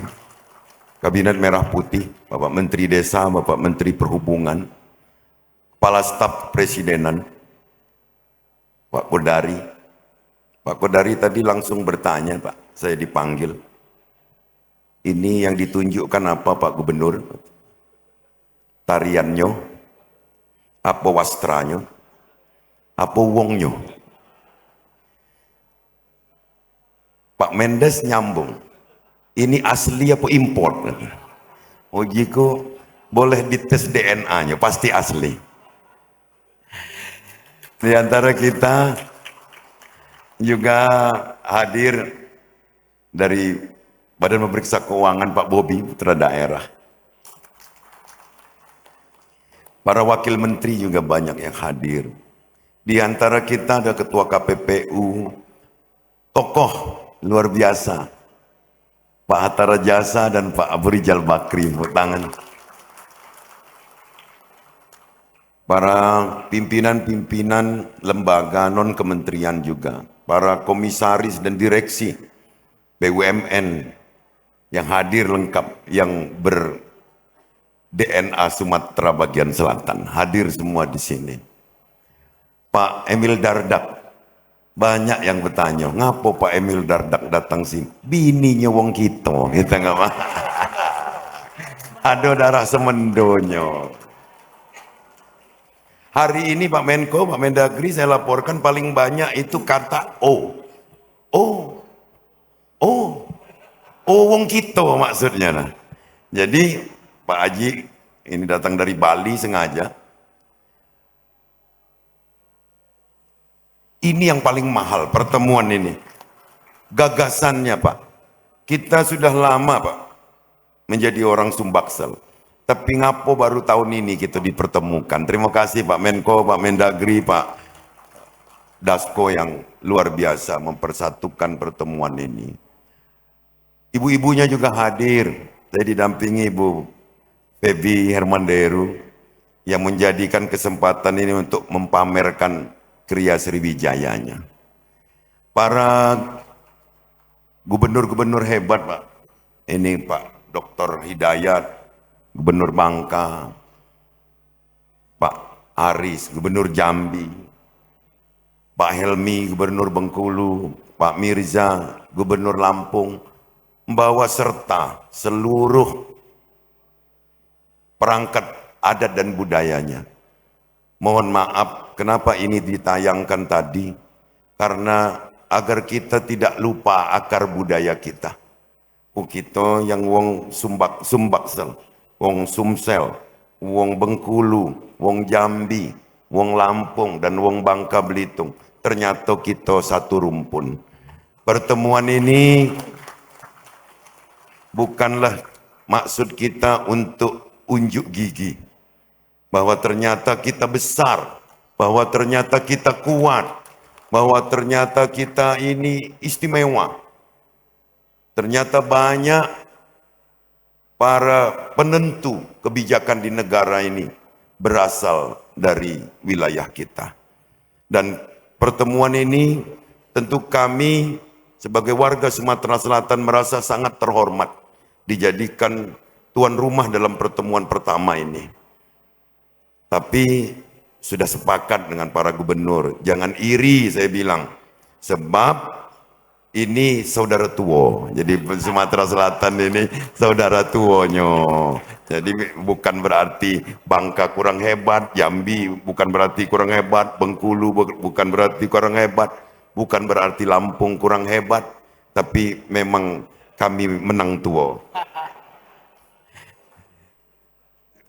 Kabinet Merah Putih, Bapak Menteri Desa, Bapak Menteri Perhubungan, Kepala Staf Presidenan, Pak Kodari. Pak Kodari tadi langsung bertanya, Pak, saya dipanggil. Ini yang ditunjukkan apa Pak Gubernur? Tariannya, apa wastranya, apa wongnya? Pak Mendes nyambung, ini asli apa import? Ojiko boleh dites DNA-nya, pasti asli. Di antara kita juga hadir dari Badan Pemeriksa Keuangan Pak Bobi Putra Daerah. Para wakil menteri juga banyak yang hadir. Di antara kita ada Ketua KPPU, tokoh luar biasa, Pak Hatta Rajasa dan Pak Abu Rizal Bakri. Tepuk tangan. Para pimpinan-pimpinan lembaga non-kementerian juga, para komisaris dan direksi BUMN yang hadir lengkap, yang ber-DNA Sumatera bagian selatan, hadir semua di sini. Pak Emil Dardak, banyak yang bertanya, ngapo Pak Emil Dardak datang sini? Bininya wong kita nggak mah. Ada darah semendonyo. Hari ini Pak Menko, Pak Mendagri saya laporkan paling banyak itu kata O. Wong kita maksudnya. Nah. Jadi Pak Haji ini datang dari Bali sengaja. Ini yang paling mahal pertemuan ini. Gagasannya Pak. Kita sudah lama Pak menjadi orang Sumbaksel. Tapi ngapo baru tahun ini kita dipertemukan. Terima kasih Pak Menko, Pak Mendagri, Pak Dasko yang luar biasa mempersatukan pertemuan ini. Ibu-ibunya juga hadir. Saya didampingi Ibu Febi Hermanderu yang menjadikan kesempatan ini untuk mempamerkan Kriya Sriwijayanya. Para gubernur-gubernur hebat Pak. Ini Pak Dr. Hidayat, Gubernur Bangka, Pak Aris, Gubernur Jambi, Pak Helmi, Gubernur Bengkulu, Pak Mirza, Gubernur Lampung, membawa serta seluruh perangkat adat dan budayanya. Mohon maaf, kenapa ini ditayangkan tadi? Karena agar kita tidak lupa akar budaya kita. Kita yang wong Sumbaksel, wong Sumsel, wong Bengkulu, wong Jambi, wong Lampung, dan wong Bangka Belitung. Ternyata kita satu rumpun. Pertemuan ini bukanlah maksud kita untuk unjuk gigi. Bahwa ternyata kita besar, bahwa ternyata kita kuat, bahwa ternyata kita ini istimewa. Ternyata banyak para penentu kebijakan di negara ini berasal dari wilayah kita. Dan pertemuan ini tentu kami sebagai warga Sumatera Selatan merasa sangat terhormat dijadikan tuan rumah dalam pertemuan pertama ini. Tapi sudah sepakat dengan para gubernur, jangan iri saya bilang, sebab ini saudara tua. Jadi Sumatera Selatan ini saudara tuanya. Jadi bukan berarti Bangka kurang hebat, Jambi bukan berarti kurang hebat, Bengkulu bukan berarti kurang hebat, bukan berarti Lampung kurang hebat, tapi memang kami menang tua.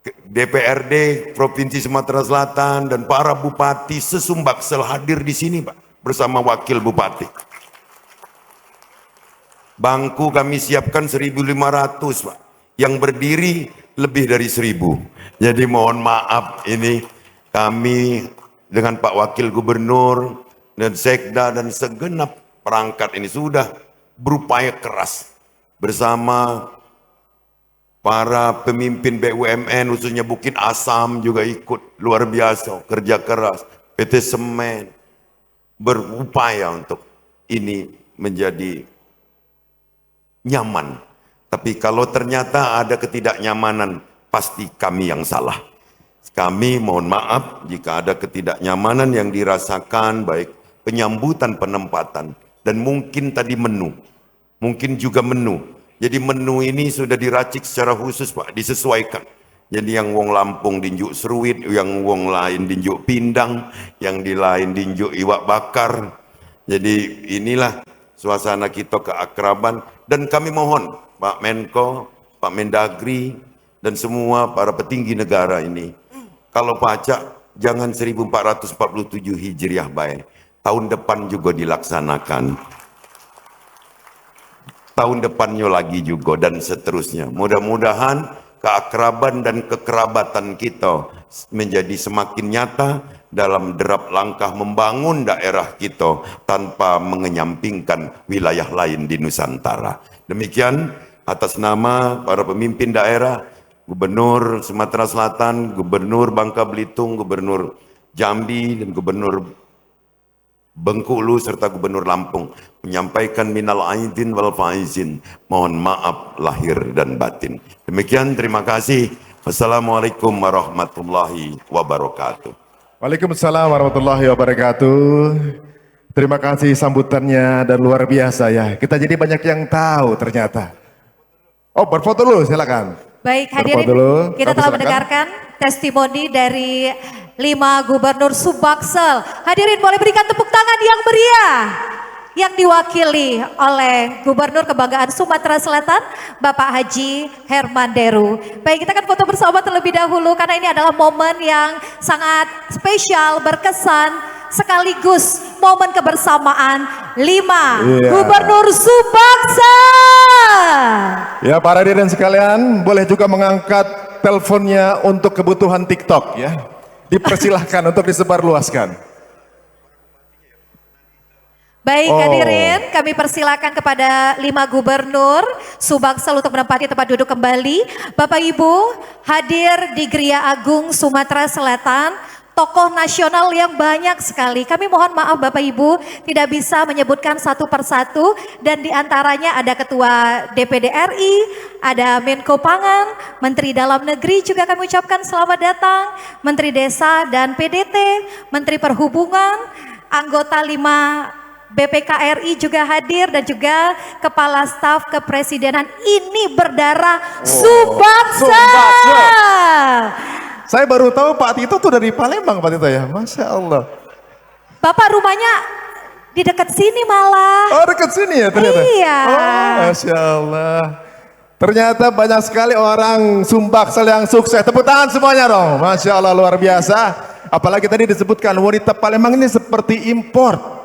DPRD Provinsi Sumatera Selatan dan para bupati se-Sumbaksel hadir di sini Pak, bersama wakil bupati. Bangku kami siapkan 1.500 Pak, yang berdiri lebih dari 1.000. Jadi mohon maaf, ini kami dengan Pak Wakil Gubernur dan Sekda dan segenap perangkat ini sudah berupaya keras bersama para pemimpin BUMN, khususnya Bukit Asam juga ikut luar biasa, kerja keras. PT Semen berupaya untuk ini menjadi nyaman. Tapi kalau ternyata ada ketidaknyamanan, pasti kami yang salah. Kami mohon maaf jika ada ketidaknyamanan yang dirasakan, baik penyambutan, penempatan, dan mungkin tadi menu. Mungkin juga menu. Jadi menu ini sudah diracik secara khusus Pak, disesuaikan. Jadi yang wong Lampung dinjuk seruit, yang wong lain dinjuk pindang, yang di lain dinjuk iwak bakar. Jadi inilah suasana kita keakraban, dan kami mohon Pak Menko, Pak Mendagri, dan semua para petinggi negara ini, kalau pajak jangan 1447 Hijriah baik, tahun depan juga dilaksanakan. tahun depannya lagi juga, dan seterusnya. Mudah-mudahan keakraban dan kekerabatan kita menjadi semakin nyata dalam derap langkah membangun daerah kita tanpa mengenyampingkan wilayah lain di Nusantara. Demikian atas nama para pemimpin daerah, Gubernur Sumatera Selatan, Gubernur Bangka Belitung, Gubernur Jambi, dan Gubernur Bengkulu serta Gubernur Lampung menyampaikan minal aidin wal faizin, mohon maaf lahir dan batin. Demikian, terima kasih. Wassalamualaikum warahmatullahi wabarakatuh. Waalaikumsalam warahmatullahi wabarakatuh. Terima kasih sambutannya dan luar biasa ya. Kita jadi banyak yang tahu ternyata. Oh, berfoto dulu silakan. Baik, Berfoto hadirin, dulu. kita Kami telah silakan. mendengarkan testimoni dari 5 gubernur Sumbaksel. Hadirin boleh berikan tepuk tangan yang meriah yang diwakili oleh Gubernur Kebanggaan Sumatera Selatan, Bapak Haji Herman Deru. Baik, kita akan foto bersama terlebih dahulu karena ini adalah momen yang sangat spesial, berkesan, sekaligus momen kebersamaan 5 Gubernur Sumbaksel. Ya, para hadirin sekalian, boleh juga mengangkat teleponnya untuk kebutuhan TikTok ya. Dipersilahkan untuk disebarluaskan. Baik, hadirin, kami persilakan kepada 5 gubernur Sumbaksel untuk menempati tempat duduk kembali. Bapak Ibu, hadir di Gria Agung Sumatera Selatan, tokoh nasional yang banyak sekali. Kami mohon maaf Bapak Ibu tidak bisa menyebutkan satu persatu, dan diantaranya ada Ketua DPD RI, ada Menko Pangan, Menteri Dalam Negeri juga kami ucapkan selamat datang, Menteri Desa dan PDT, Menteri Perhubungan, anggota 5 BPKRI juga hadir, dan juga Kepala Staf Kepresidenan. Ini berdarah Sumbaksel. Saya baru tahu Pak Tito tuh dari Palembang, Pak Tito ya. Masya Allah. Bapak rumahnya di dekat sini malah. Oh, dekat sini ya ternyata. Iya. Oh, Masya Allah. Ternyata banyak sekali orang Sumbaksel yang sukses. Tepuk tangan semuanya dong. Masya Allah, luar biasa. Apalagi tadi disebutkan wanita Palembang ini seperti import.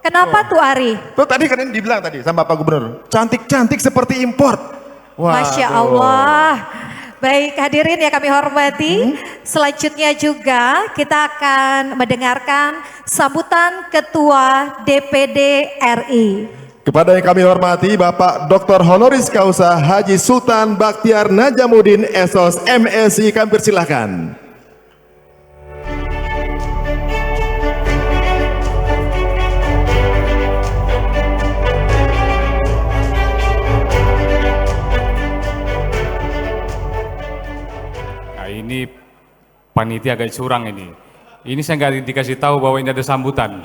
Kenapa tuh Ari? Tuh tadi kan ini dibilang tadi sama Pak Gubernur, cantik-cantik seperti import. Masya Allah. Baik, hadirin yang kami hormati, selanjutnya juga kita akan mendengarkan sambutan Ketua DPD RI. Kepada yang kami hormati Bapak Dr. Honoris Causa Haji Sultan Bakhtiar Najamuddin SOS MSI, kami persilahkan. Ini panitia agak curang ini. Ini saya nggak dikasih tahu bahwa ini ada sambutan.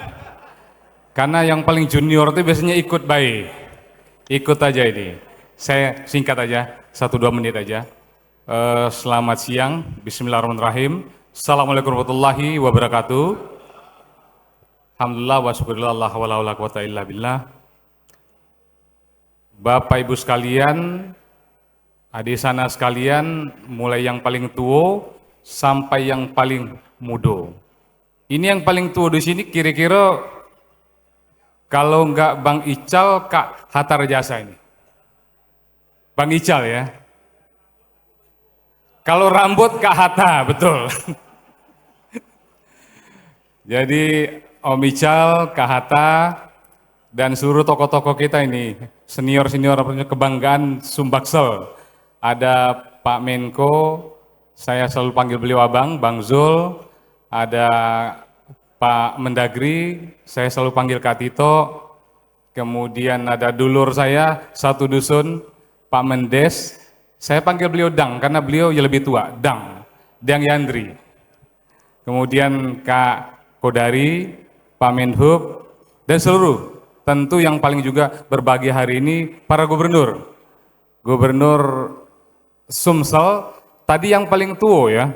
Karena yang paling junior itu biasanya ikut baik. Ikut aja ini. Saya singkat aja, 1-2 menit aja. Selamat siang, bismillahirrahmanirrahim. Assalamualaikum warahmatullahi wabarakatuh. Alhamdulillah wa syukurillah la hawla wala quwata illa billah. Bapak Ibu sekalian, adik sana sekalian, mulai yang paling tua sampai yang paling muda. Ini yang paling tua di sini kira-kira kalau enggak Bang Ical, Kak Hatta Rajasa ini. Bang Ical ya. Kalau rambut Kak Hatta, betul. Jadi Om Ical, Kak Hatta, dan seluruh tokoh-tokoh kita ini, senior-senior kebanggaan Sumbaksel. Ada Pak Menko, saya selalu panggil beliau Abang, Bang Zul. Ada Pak Mendagri, saya selalu panggil Kak Tito. Kemudian ada dulur saya, satu dusun, Pak Mendes. Saya panggil beliau Dang, karena beliau ya lebih tua, Dang Yandri. Kemudian Kak Kodari, Pak Menhub, dan seluruh, tentu yang paling juga berbahagia hari ini, para gubernur. Gubernur Sumsel, tadi yang paling tua ya.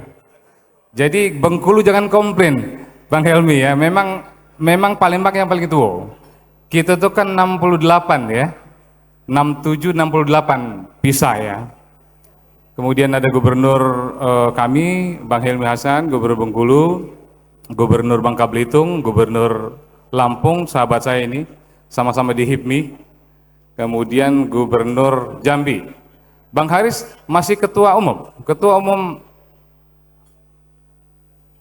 Jadi Bengkulu jangan komplain, Bang Helmi ya. Memang Palembang yang paling tua. Kita tuh kan 68 ya. 67, 68 bisa ya. Kemudian ada gubernur kami, Bang Helmi Hasan, Gubernur Bengkulu, Gubernur Bangka Belitung, Gubernur Lampung, sahabat saya ini, sama-sama di HIPMI. kemudian Gubernur Jambi. Bang Haris masih ketua umum.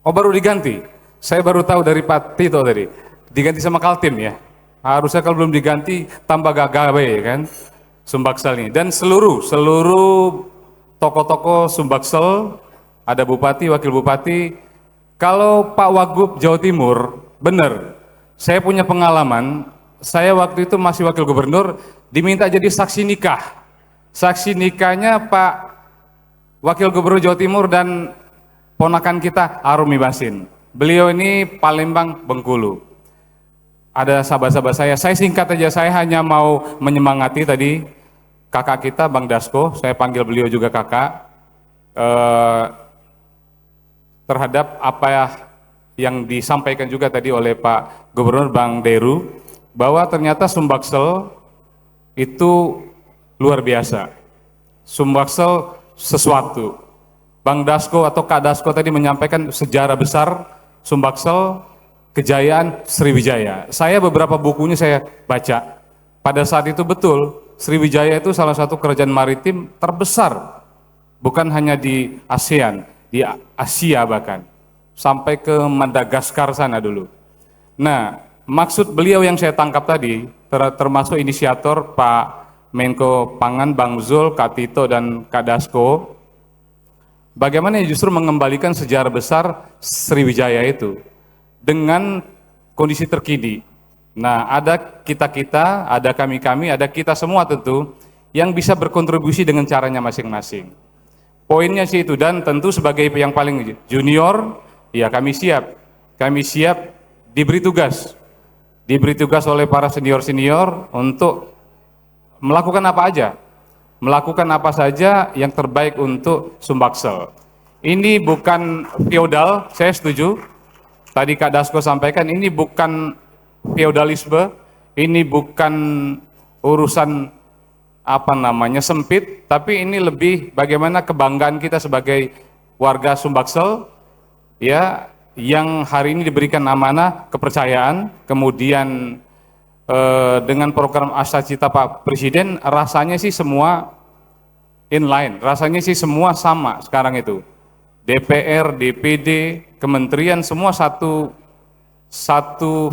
Oh, baru diganti. Saya baru tahu dari Pak Tito tadi. Diganti sama Kaltim ya. Harusnya kalau belum diganti tambah gagawe kan. Sumbaksel ini. Dan seluruh tokoh-tokoh Sumbaksel, ada bupati, wakil bupati. Kalau Pak Wagub Jawa Timur, benar. Saya punya pengalaman. Saya waktu itu masih wakil gubernur, diminta jadi saksi nikah. Saksi nikahnya Pak Wakil Gubernur Jawa Timur dan ponakan kita Arumi Basin. Beliau ini Palembang, Bengkulu. Ada sahabat-sahabat saya singkat aja, saya hanya mau menyemangati tadi kakak kita Bang Dasko, saya panggil beliau juga kakak, terhadap apa yang disampaikan juga tadi oleh Pak Gubernur Bang Deru, bahwa ternyata Sumbaksel itu luar biasa. Sumbaksel sesuatu. Bang Dasko atau Kak Dasko tadi menyampaikan sejarah besar Sumbaksel, kejayaan Sriwijaya. Saya beberapa bukunya saya baca. Pada saat itu betul, Sriwijaya itu salah satu kerajaan maritim terbesar. Bukan hanya di ASEAN, di Asia bahkan. Sampai ke Madagaskar sana dulu. Nah, maksud beliau yang saya tangkap tadi, termasuk inisiator Pak Menko Pangan, Bang Zul, Kak Tito, dan Kak Dasko, bagaimana justru mengembalikan sejarah besar Sriwijaya itu dengan kondisi terkini. Nah, ada kita-kita, ada kami-kami, ada kita semua tentu yang bisa berkontribusi dengan caranya masing-masing. Poinnya sih itu, dan tentu sebagai yang paling junior, ya kami siap diberi tugas oleh para senior-senior untuk melakukan apa saja yang terbaik untuk Sumbaksel. Ini bukan feodal, saya setuju. Tadi Kak Dasko sampaikan, ini bukan feodalisme, ini bukan urusan sempit, tapi ini lebih bagaimana kebanggaan kita sebagai warga Sumbaksel, ya, yang hari ini diberikan amanah, kepercayaan, kemudian dengan program Asacita Pak Presiden, rasanya sih semua inline, rasanya sih semua sama sekarang itu. DPR, DPD, kementerian semua satu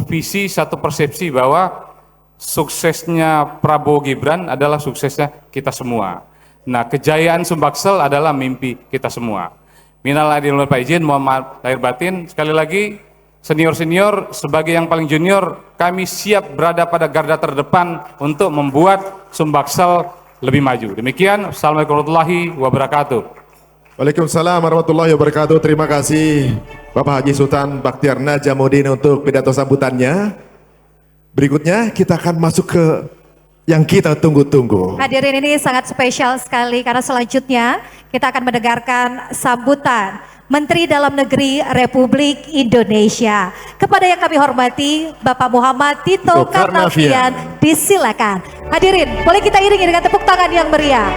visi, satu persepsi bahwa suksesnya Prabowo Gibran adalah suksesnya kita semua. Nah, kejayaan Sumbaksel adalah mimpi kita semua. Minal aidin wal faizin, mohon maaf lahir batin. Sekali lagi, senior-senior sebagai yang paling junior, kami siap berada pada garda terdepan untuk membuat Sumbaksel lebih maju. Demikian, Assalamualaikum warahmatullahi wabarakatuh. Waalaikumsalam warahmatullahi wabarakatuh. Terima kasih Bapak Haji Sultan Bakhtiar Najamuddin untuk pidato sambutannya. Berikutnya kita akan masuk ke yang kita tunggu-tunggu. Hadirin, ini sangat spesial sekali karena selanjutnya kita akan mendengarkan sambutan Menteri Dalam Negeri Republik Indonesia. Kepada yang kami hormati Bapak Muhammad Tito Karnavian, disilakan. Hadirin, boleh kita iringi dengan tepuk tangan yang meriah.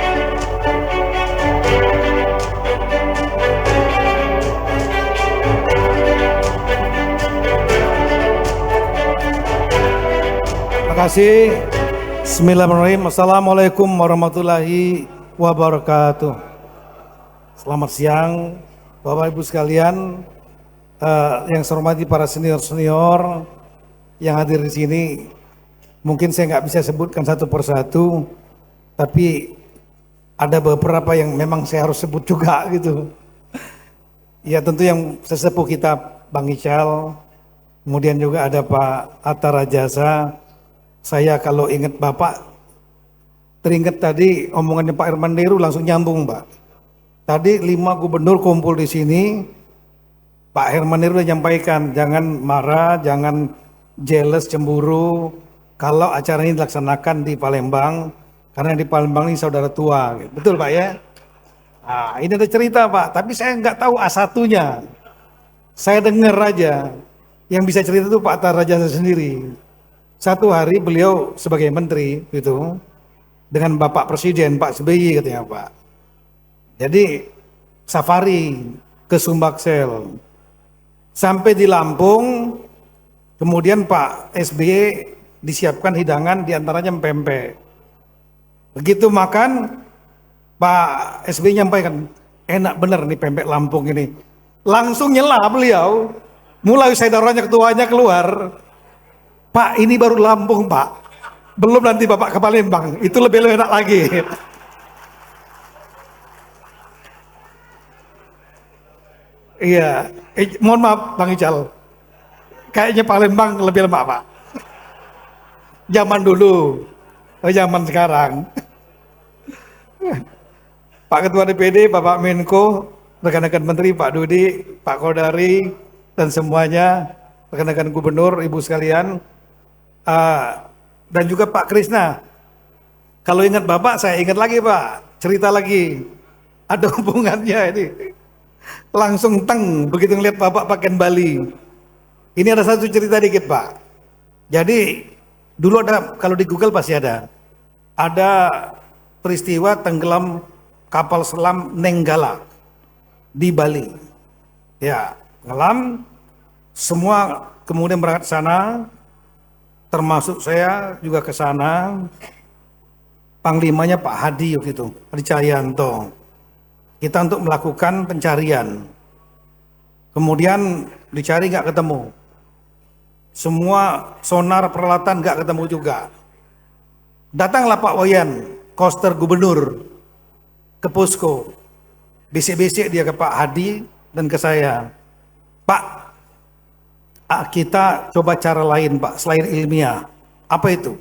Terima kasih. Bismillahirrahmanirrahim. Assalamualaikum warahmatullahi wabarakatuh. Selamat siang Bapak Ibu sekalian, yang saya hormati para senior-senior yang hadir di sini. Mungkin saya nggak bisa sebutkan satu persatu, tapi ada beberapa yang memang saya harus sebut juga gitu. Ya, tentu yang sesepuh kita Bang Ical, kemudian juga ada Pak Atta Rajasa. Saya kalau ingat Bapak, teringat tadi omongannya Pak Herman Deru, langsung nyambung Pak. Tadi 5 gubernur kumpul di sini, Pak Herman Deru sudah menyampaikan, jangan marah, jangan jealous, cemburu, kalau acara ini dilaksanakan di Palembang, karena di Palembang ini saudara tua. Betul Pak ya? Nah, ini ada cerita Pak, tapi saya nggak tahu A1-nya. Saya dengar aja, yang bisa cerita itu Pak Atta Rajasa sendiri. Satu hari beliau sebagai menteri gitu dengan Bapak Presiden Pak SBY katanya Pak. Jadi safari ke Sumbaksel. Sampai di Lampung, kemudian Pak SBY disiapkan hidangan diantaranya pempek. Begitu makan, Pak SBY nyampaikan, enak bener nih pempek Lampung ini. Langsung nyela beliau, mulai saudaranya ketuanya keluar, Pak ini baru Lampung Pak, belum nanti Bapak ke Palembang, itu lebih enak lagi. Iya, mohon maaf Bang Ical, kayaknya Palembang lebih lemak Pak. Zaman dulu, zaman sekarang. Pak Ketua DPD, Bapak Menko, rekan-rekan Menteri, Pak Dudi, Pak Kodari, dan semuanya, rekan-rekan Gubernur, Ibu sekalian, dan juga Pak Krisna. Kalau ingat Bapak, saya ingat lagi Pak, cerita lagi. Ada hubungannya ini. Langsung teng, begitu ngeliat Bapak pakaian Bali. Ini ada satu cerita dikit Pak. Jadi, dulu ada, kalau di Google pasti ada. Ada peristiwa tenggelam kapal selam Nenggala di Bali. Ya, tenggelam, semua kemudian berangkat ke sana, termasuk saya juga ke sana. Panglimanya Pak Hadi gitu, Hadi Cahyanto. Kita untuk melakukan pencarian. Kemudian dicari nggak ketemu. Semua sonar peralatan nggak ketemu juga. Datanglah Pak Wayan Koster Gubernur ke posko. Bisik-bisik dia ke Pak Hadi dan ke saya. Pak, kita coba cara lain Pak, selain ilmiah. Apa itu?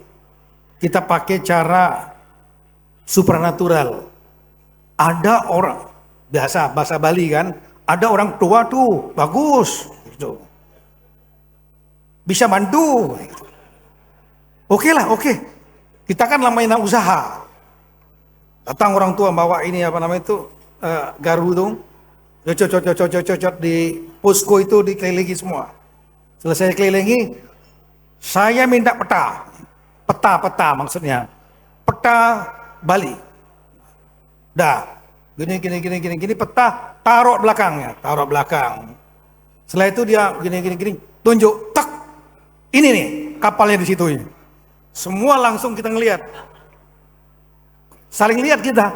Kita pakai cara supranatural. Ada orang, biasa bahasa Bali kan, ada orang tua tuh, bagus. Gitu. Bisa bantu. Oke lah, oke. Kita kan namanya usaha. Datang orang tua bawa ini apa namanya itu garu tuh, cocok di posko itu dikelilingi semua. Selesai kelilingi, saya minta peta maksudnya, peta Bali. Dah, gini peta taruh belakangnya, taruh belakang. Setelah itu dia gini, tunjuk, tak, ini nih kapalnya di situ ini. Semua langsung kita ngelihat. Saling lihat kita.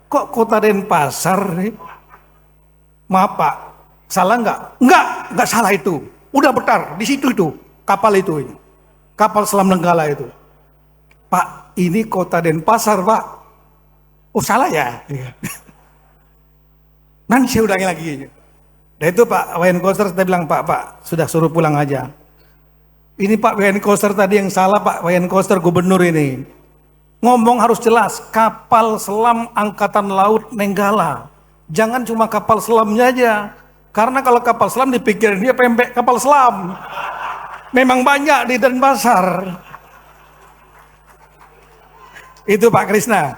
Kok Kota Denpasar nih? Maaf Pak, salah nggak? Nggak salah itu. Udah betar di situ itu kapal itu ini. Kapal selam Nenggala itu. Pak, ini Kota Denpasar Pak. Oh salah ya? Nanti saya ulangi lagi. Dan itu Pak Wayan Koster kita bilang Pak sudah suruh pulang aja. Ini Pak Wayan Koster tadi yang salah Pak Wayan Koster Gubernur ini. Ngomong harus jelas, kapal selam Angkatan Laut Nenggala. Jangan cuma kapal selamnya aja. Karena kalau kapal selam dipikirin dia pempek kapal selam. Memang banyak di Denpasar. Itu Pak Krisna.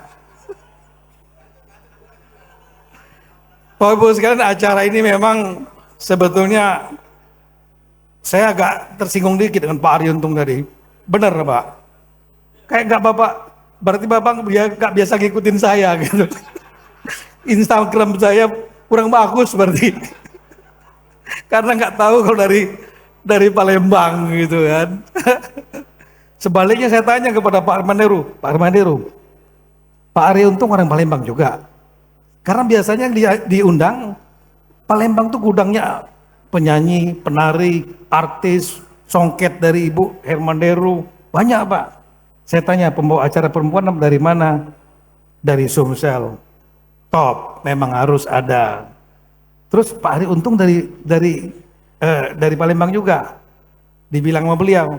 Bapak Ibu sekalian, acara ini memang sebetulnya saya agak tersinggung dikit dengan Pak Ari Untung tadi. Benar Pak. Kayak nggak Bapak, berarti Bapak nggak biasa ngikutin saya gitu. Instagram saya kurang bagus berarti. Karena nggak tahu kalau dari Palembang gitu kan. Sebaliknya saya tanya kepada Pak Armanderu, Pak Ari Untung orang Palembang juga. Karena biasanya diundang, Palembang tuh gudangnya penyanyi, penari, artis, songket dari Ibu Hermanderu, banyak Pak. Saya tanya pembawa acara perempuan dari mana? Dari Sumsel. Top, memang harus ada. Terus Pak Ari Untung dari Palembang juga. Dibilang sama beliau,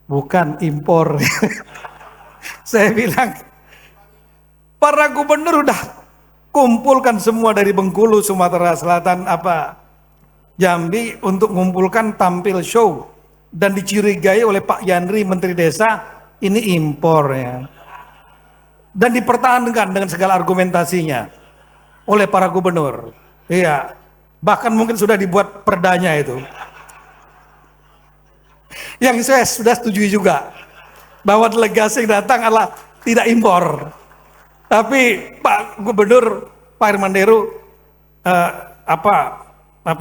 bukan impor. Saya bilang, para gubernur udah kumpulkan semua dari Bengkulu, Sumatera Selatan, Jambi untuk mengumpulkan tampil show dan dicurigai oleh Pak Yandri Menteri Desa ini impor ya. Dan dipertahankan dengan segala argumentasinya oleh para gubernur. Iya. Bahkan mungkin sudah dibuat perdanya itu. Yang saya sudah setuju juga bahwa delegasi yang datang adalah tidak impor. Tapi Pak Gubernur Pak Hermanderu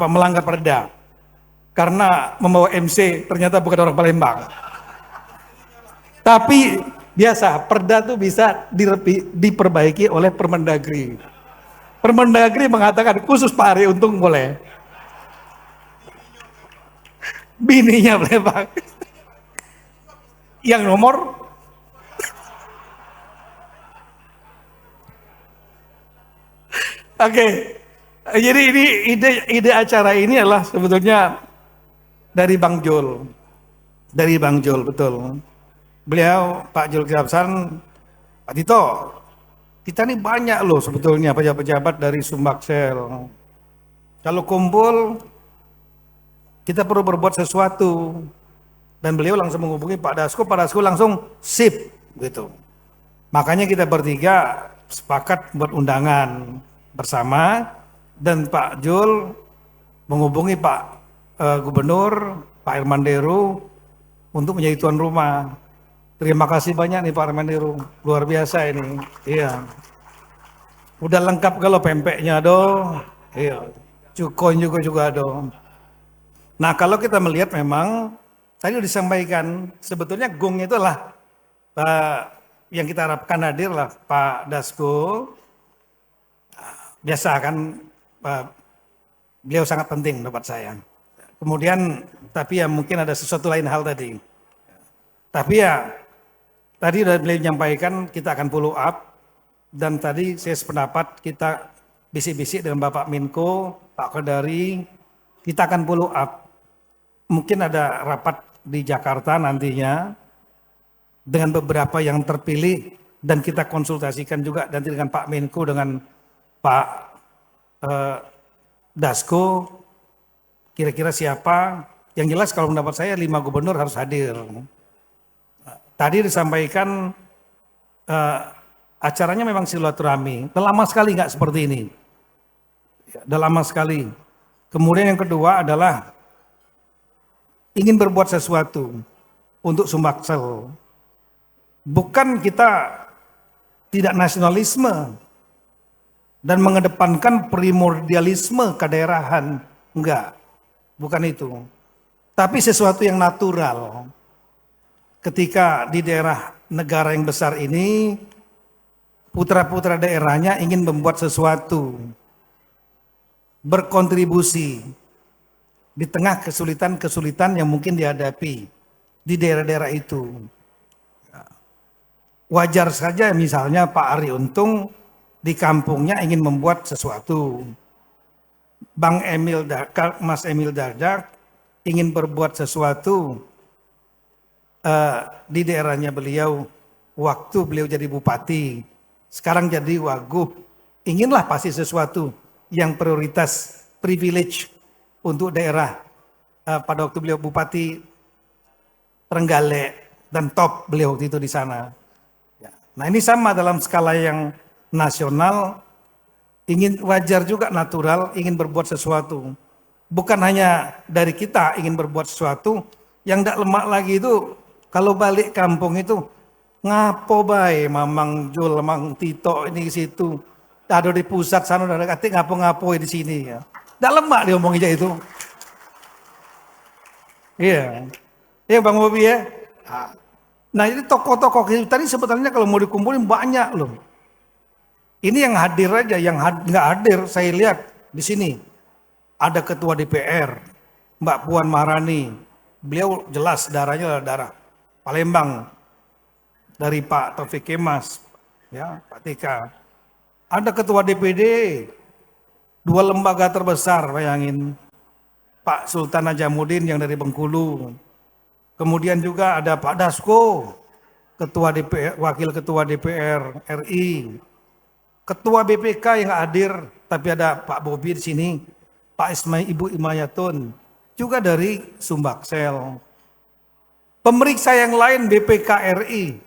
melanggar perda karena membawa MC ternyata bukan orang Palembang. Tapi Biasa, perda tuh bisa diperbaiki oleh Permendagri. Permendagri mengatakan khusus Pak Ari Untung boleh. Bininya boleh Pak. Yang nomor Oke. Jadi ini ide acara ini adalah sebetulnya dari Bang Jul. Dari Bang Jul, betul. Beliau Pak Zulkifli Hasan, Pak Tito, kita ini banyak loh sebetulnya pejabat-pejabat dari Sumbaksel. Kalau kumpul, kita perlu berbuat sesuatu. Dan beliau langsung menghubungi Pak Dasko langsung sip, gitu. Makanya kita bertiga sepakat buat undangan bersama, dan Pak Jul menghubungi Pak Gubernur, Pak Irmanderu, untuk menjadi tuan rumah. Terima kasih banyak nih Pak Irmanderu, luar biasa ini. Iya. Udah lengkap kalau pempeknya do. Iya. Cukon juga do. Nah, kalau kita melihat memang tadi disampaikan sebetulnya gongnya itu adalah yang kita harapkan hadir lah Pak Dasko. Biasa kan beliau sangat penting menurut saya. Kemudian tapi ya mungkin ada sesuatu lain hal tadi. Tapi ya tadi sudah beliau menyampaikan kita akan follow up, dan tadi saya sependapat kita bisik-bisik dengan Bapak Menko, Pak Kodari, kita akan follow up. Mungkin ada rapat di Jakarta nantinya dengan beberapa yang terpilih, dan kita konsultasikan juga nanti dengan Pak Menko, dengan Pak Dasko, kira-kira siapa. Yang jelas kalau mendapat saya 5 gubernur harus hadir. Tadi disampaikan acaranya memang silaturahmi. Udah lama sekali nggak seperti ini. Udah lama sekali. Kemudian yang kedua adalah ingin berbuat sesuatu untuk Sumbaksel. Bukan kita tidak nasionalisme dan mengedepankan primordialisme kedaerahan. Enggak, bukan itu. Tapi sesuatu yang natural. Ketika di daerah negara yang besar ini, putra-putra daerahnya ingin membuat sesuatu, berkontribusi di tengah kesulitan-kesulitan yang mungkin dihadapi di daerah-daerah itu. Wajar saja misalnya Pak Ari Untung di kampungnya ingin membuat sesuatu. Mas Emil Dardak ingin berbuat sesuatu di daerahnya beliau waktu beliau jadi bupati, sekarang jadi wagub, inginlah pasti sesuatu yang prioritas, privilege untuk daerah. Pada waktu beliau bupati Trenggalek dan top beliau waktu itu di sana. Nah ini sama dalam skala yang nasional, ingin wajar juga natural, ingin berbuat sesuatu. Bukan hanya dari kita ingin berbuat sesuatu, yang tidak lemak lagi itu kalau balik kampung itu ngapo bae Mamang Jul, Mang Tito ini situ. Ada di pusat sana ada kate ngapo-ngapo di sini ya. Tidak lemak diomongin itu. Iya. Iya Bang Bobi ya. Nah ini tokoh-tokoh kita tadi sebetulnya kalau mau dikumpulin banyak loh. Ini yang hadir aja, yang nggak hadir saya lihat di sini. Ada Ketua DPR, Mbak Puan Maharani. Beliau jelas darahnya adalah darah Palembang. Dari Pak Taufik Kemas, ya, Pak TK. Ada Ketua DPD, 2 lembaga terbesar, bayangin. Pak Sultan Najamuddin yang dari Bengkulu. Kemudian juga ada Pak Dasko, Ketua DPR, Wakil Ketua DPR RI. Ketua BPK yang hadir, tapi ada Pak Bobi di sini. Pak Ibu Imayatun, juga dari Sumbaksel. Pemeriksa yang lain BPK RI,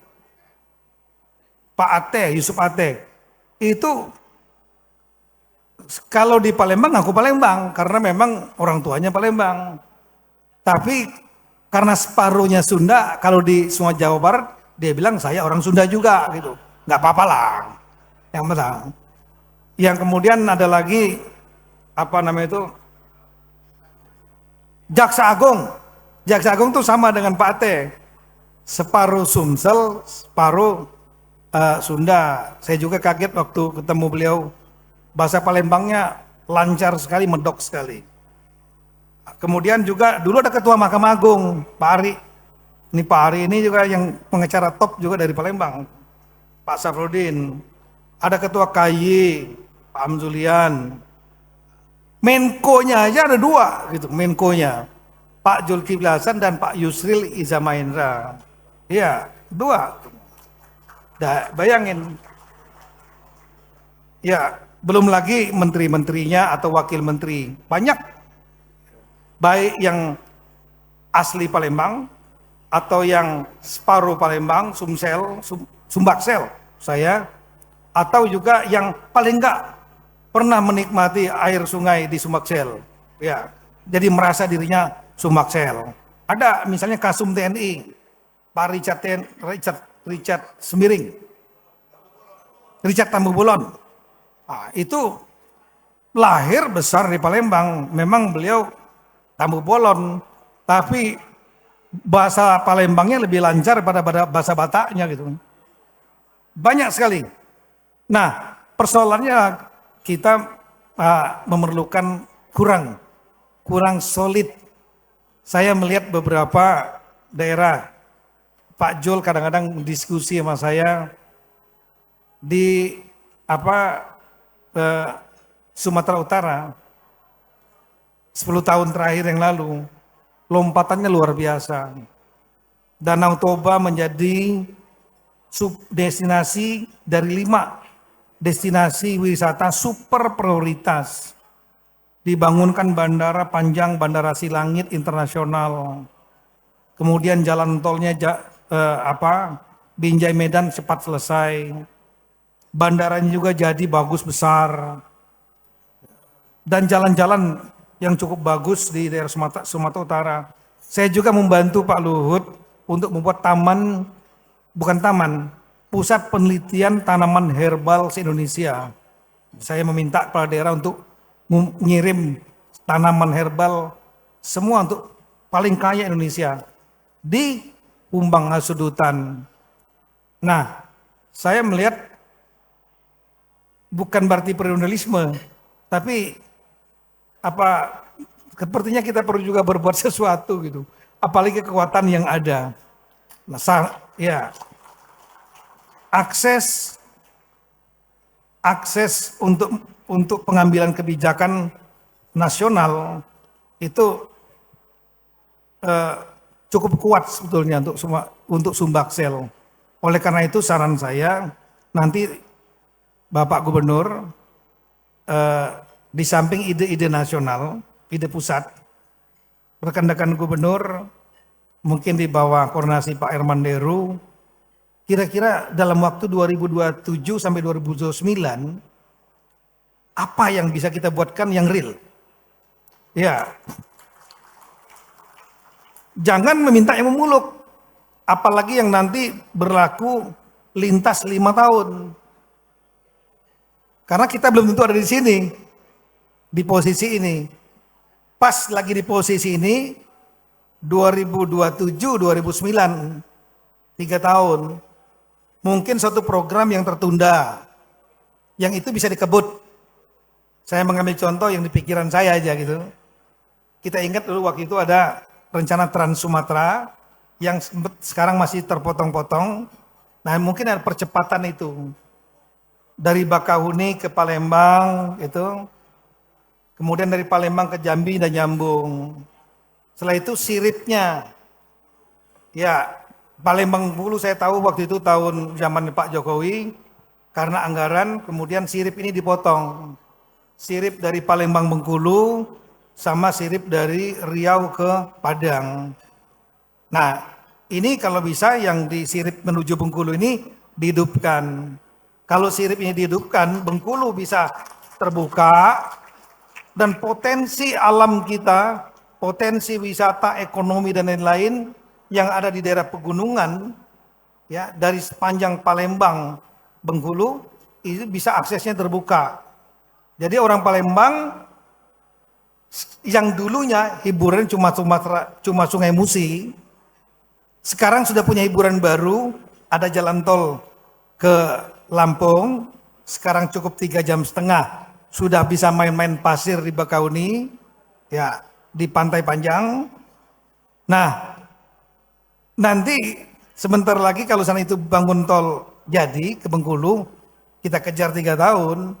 Pak Ate, Yusuf Ate, itu kalau di Palembang aku Palembang, karena memang orang tuanya Palembang. Tapi karena separuhnya Sunda, kalau di semua Jawa Barat, dia bilang saya orang Sunda juga gitu. Nggak apa-apa lah, yang penting. Yang kemudian ada lagi, apa namanya itu, Jaksa Agung. Jaksa Agung itu sama dengan Pak Ate. separuh Sumsel, separuh Sunda. Saya juga kaget waktu ketemu beliau, bahasa Palembangnya lancar sekali, medok sekali. Kemudian juga dulu ada Ketua Mahkamah Agung, Pak Ari. Ini Pak Ari ini juga yang pengacara top juga dari Palembang, Pak Safrudin. Ada Ketua KY, Pak Amzulian. Menko-nya aja ada 2 gitu, Menko-nya. Pak Zulkifli Hasan dan Pak Yusril Iza Mahendra. Iya, 2. Bayangin. Ya, belum lagi menteri-menterinya atau wakil menteri. Banyak. Baik yang asli Palembang atau yang separuh Palembang, Sumbaksel saya, atau juga yang paling enggak pernah menikmati air sungai di Sumbaksel. Ya, jadi merasa dirinya Sumbaksel. Ada misalnya Kasum TNI, Pak Richard Semiring, Richard Tambulon. Nah, itu lahir besar di Palembang. Memang beliau Tambulon, tapi bahasa Palembangnya lebih lancar pada bahasa Bataknya gitu. Banyak sekali. Nah, persoalannya kita memerlukan kurang solid. Saya melihat beberapa daerah, Pak Jul kadang-kadang diskusi sama saya di Sumatera Utara 10 tahun terakhir yang lalu, lompatannya luar biasa. Danau Toba menjadi subdestinasi dari 5 destinasi wisata super prioritas. Dibangunkan bandara panjang, Bandara Silangit Internasional. Kemudian jalan tolnya Binjai Medan cepat selesai. Bandaranya juga jadi bagus besar. Dan jalan-jalan yang cukup bagus di daerah Sumatera Utara. Saya juga membantu Pak Luhut untuk membuat pusat penelitian tanaman herbal se-Indonesia. Saya meminta kepala daerah untuk mengirim tanaman herbal semua untuk paling kaya Indonesia di Humbang Hasudutan. Nah, saya melihat bukan berarti periodisme, tapi sepertinya kita perlu juga berbuat sesuatu gitu. Apalagi kekuatan yang ada. Nah, akses untuk pengambilan kebijakan nasional itu cukup kuat sebetulnya untuk Sumbaksel. Oleh karena itu saran saya nanti Bapak Gubernur di samping ide-ide nasional, ide pusat, rekan-rekan gubernur mungkin di bawah koordinasi Pak Herman Deru, kira-kira dalam waktu 2027 sampai 2029 apa yang bisa kita buatkan yang real? Ya, jangan meminta yang memuluk, apalagi yang nanti berlaku lintas 5 tahun. Karena kita belum tentu ada di sini, di posisi ini. Pas lagi di posisi ini, 2027-2029, 3 tahun. Mungkin suatu program yang tertunda, yang itu bisa dikebut. Saya mengambil contoh yang di pikiran saya aja gitu. Kita ingat dulu waktu itu ada rencana Trans Sumatera yang sekarang masih terpotong-potong. Nah, mungkin ada percepatan itu. Dari Bakahuni ke Palembang itu. Kemudian dari Palembang ke Jambi dan nyambung. Setelah itu siripnya. Ya, Palembang Bulu saya tahu waktu itu tahun zaman Pak Jokowi, karena anggaran kemudian sirip ini dipotong. Sirip dari Palembang Bengkulu sama sirip dari Riau ke Padang. Nah, ini kalau bisa yang di sirip menuju Bengkulu ini dihidupkan. Kalau sirip ini dihidupkan, Bengkulu bisa terbuka dan potensi alam kita, potensi wisata, ekonomi dan lain-lain yang ada di daerah pegunungan, ya dari sepanjang Palembang Bengkulu itu bisa aksesnya terbuka. Jadi orang Palembang yang dulunya hiburan cuma Sungai Musi, Sekarang sudah punya hiburan baru, ada jalan tol ke Lampung, sekarang cukup 3,5 jam, sudah bisa main-main pasir di Bakauni, ya di Pantai Panjang. Nah, nanti sebentar lagi kalau sana itu bangun tol jadi ke Bengkulu, kita kejar 3 tahun.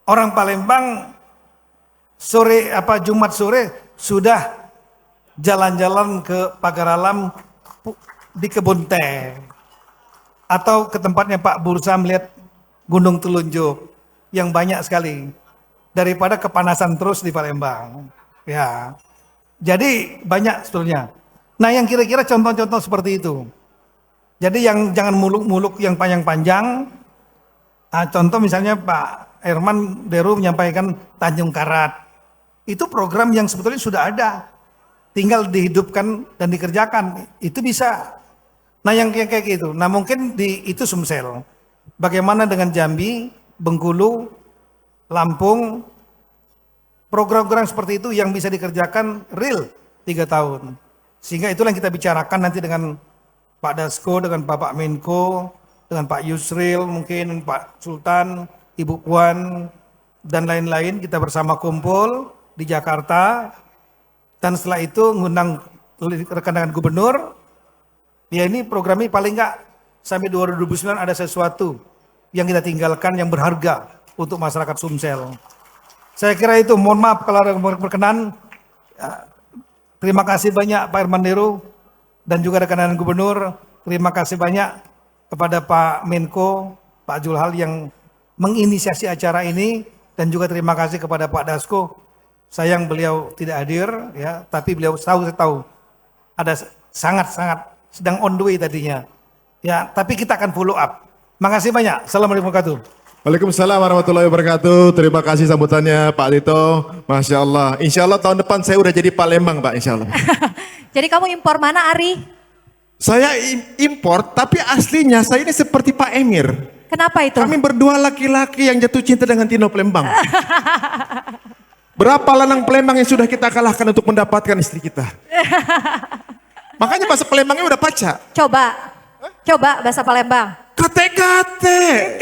Orang Palembang Jumat sore sudah jalan-jalan ke Pagar Alam di Kebun Teh atau ke tempatnya Pak Bursa melihat Gunung Telunjuk yang banyak sekali daripada kepanasan terus di Palembang. Ya, jadi banyak sebetulnya. Nah, yang kira-kira contoh-contoh seperti itu. Jadi yang jangan muluk-muluk yang panjang-panjang. Nah, contoh misalnya Pak Herman Deru menyampaikan Tanjung Karat. Itu program yang sebetulnya sudah ada. Tinggal dihidupkan dan dikerjakan. Itu bisa. Nah, yang kayak gitu. Nah, mungkin itu Sumsel. Bagaimana dengan Jambi, Bengkulu, Lampung, program-program seperti itu yang bisa dikerjakan real 3 tahun. Sehingga itulah yang kita bicarakan nanti dengan Pak Dasko, dengan Bapak Menko, dengan Pak Yusril, mungkin Pak Sultan, Ibu Puan, dan lain-lain. Kita bersama kumpul di Jakarta. Dan setelah itu ngundang rekan-rekan gubernur. Ya, ini program ini paling enggak sampai 2029 ada sesuatu yang kita tinggalkan yang berharga untuk masyarakat Sumsel. Saya kira itu, mohon maaf kalau ada yang berkenan. Terima kasih banyak Pak Herman Deru dan juga rekan-rekan gubernur. Terima kasih banyak kepada Pak Menko, Pak Julhal yang menginisiasi acara ini, dan juga terima kasih kepada Pak Dasko. Sayang beliau tidak hadir, ya, tapi beliau saya tahu ada sangat-sangat sedang on the way tadinya. Ya, tapi kita akan follow up. Makasih banyak. Assalamualaikum warahmatullahi wabarakatuh. Waalaikumsalam warahmatullahi wabarakatuh. Terima kasih sambutannya Pak Tito. Masya Allah. Insya Allah tahun depan saya udah jadi Palembang Pak, insya Allah. Jadi kamu impor mana, Ari? Saya impor, tapi aslinya saya ini seperti Pak Emir. Kenapa itu? Kami berdua laki-laki yang jatuh cinta dengan Tino Palembang. Berapa lanang Palembang yang sudah kita kalahkan untuk mendapatkan istri kita? Makanya bahasa Palembangnya udah paca. Coba bahasa Palembang. Kate-kate.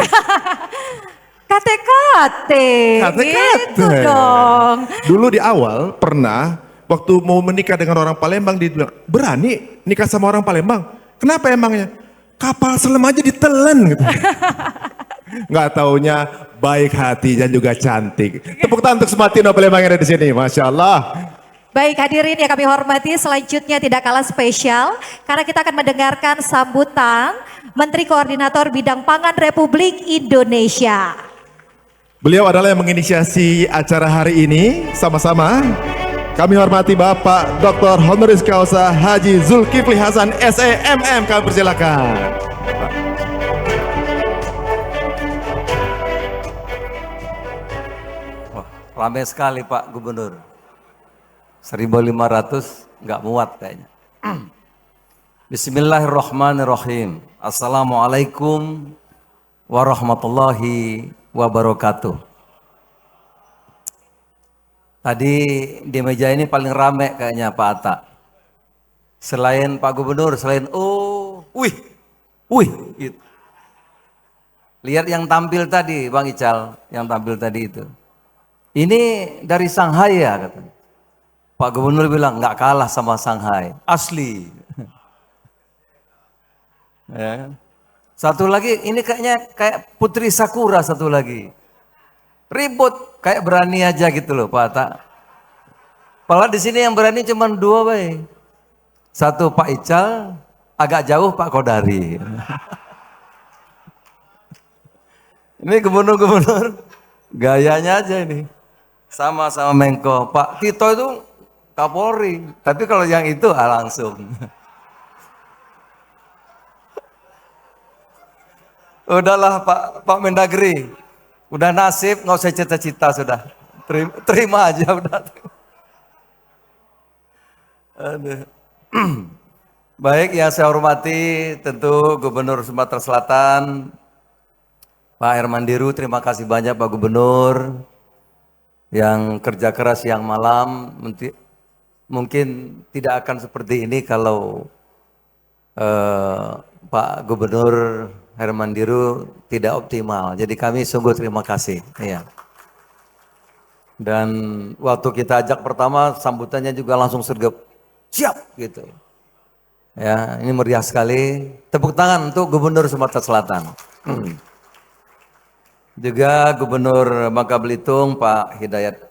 Kate-kate. Gitu dong. Dulu di awal pernah waktu mau menikah dengan orang Palembang dia bilang, berani nikah sama orang Palembang? Kenapa emangnya? Kapal selam aja ditelan gitu. Nggak taunya baik hati dan juga cantik. Tepuk tangan untuk semua Tino Palembang yang ada di sini. Masya Allah. Baik, hadirin yang kami hormati, selanjutnya tidak kalah spesial karena kita akan mendengarkan sambutan Menteri Koordinator Bidang Pangan Republik Indonesia. Beliau adalah yang menginisiasi acara hari ini. Sama-sama kami hormati Bapak Dr. Honoris Causa Haji Zulkifli Hasan SEMM. Kami persilakan. Wah, ramai sekali Pak Gubernur. 1.500 nggak muat kayaknya. Bismillahirrahmanirrahim. Assalamualaikum warahmatullahi wabarakatuh. Tadi di meja ini paling rame kayaknya Pak Atta. Selain Pak Gubernur, selain gitu. Lihat yang tampil tadi, Bang Ical, yang tampil tadi itu. Ini dari Shanghai ya katanya. Pak Gubernur bilang nggak kalah sama Shanghai, asli. Ya. Satu lagi, ini kayaknya kayak Putri Sakura satu lagi. Ribut, kayak berani aja gitu loh Pak Atta. Padahal di sini yang berani cuma 2 baik. Satu Pak Ical, agak jauh Pak Kodari. Ini gubernur-gubernur gayanya aja ini. Sama-sama Menko. Pak Tito itu Kapolri, tapi kalau yang itu langsung. Udahlah Pak Mendagri, udah nasib nggak usah cita-cita sudah, terima aja udah. Aduh. Baik yang saya hormati tentu Gubernur Sumatera Selatan, Pak Herman Deru, terima kasih banyak Pak Gubernur yang kerja keras siang malam. Mungkin tidak akan seperti ini kalau Pak Gubernur Herman Diru tidak optimal. Jadi kami sungguh terima kasih. Iya. Dan waktu kita ajak pertama sambutannya juga langsung sergap. Siap gitu. Ya, ini meriah sekali. Tepuk tangan untuk Gubernur Sumatera Selatan. Juga Gubernur Bangka Belitung Pak Hidayat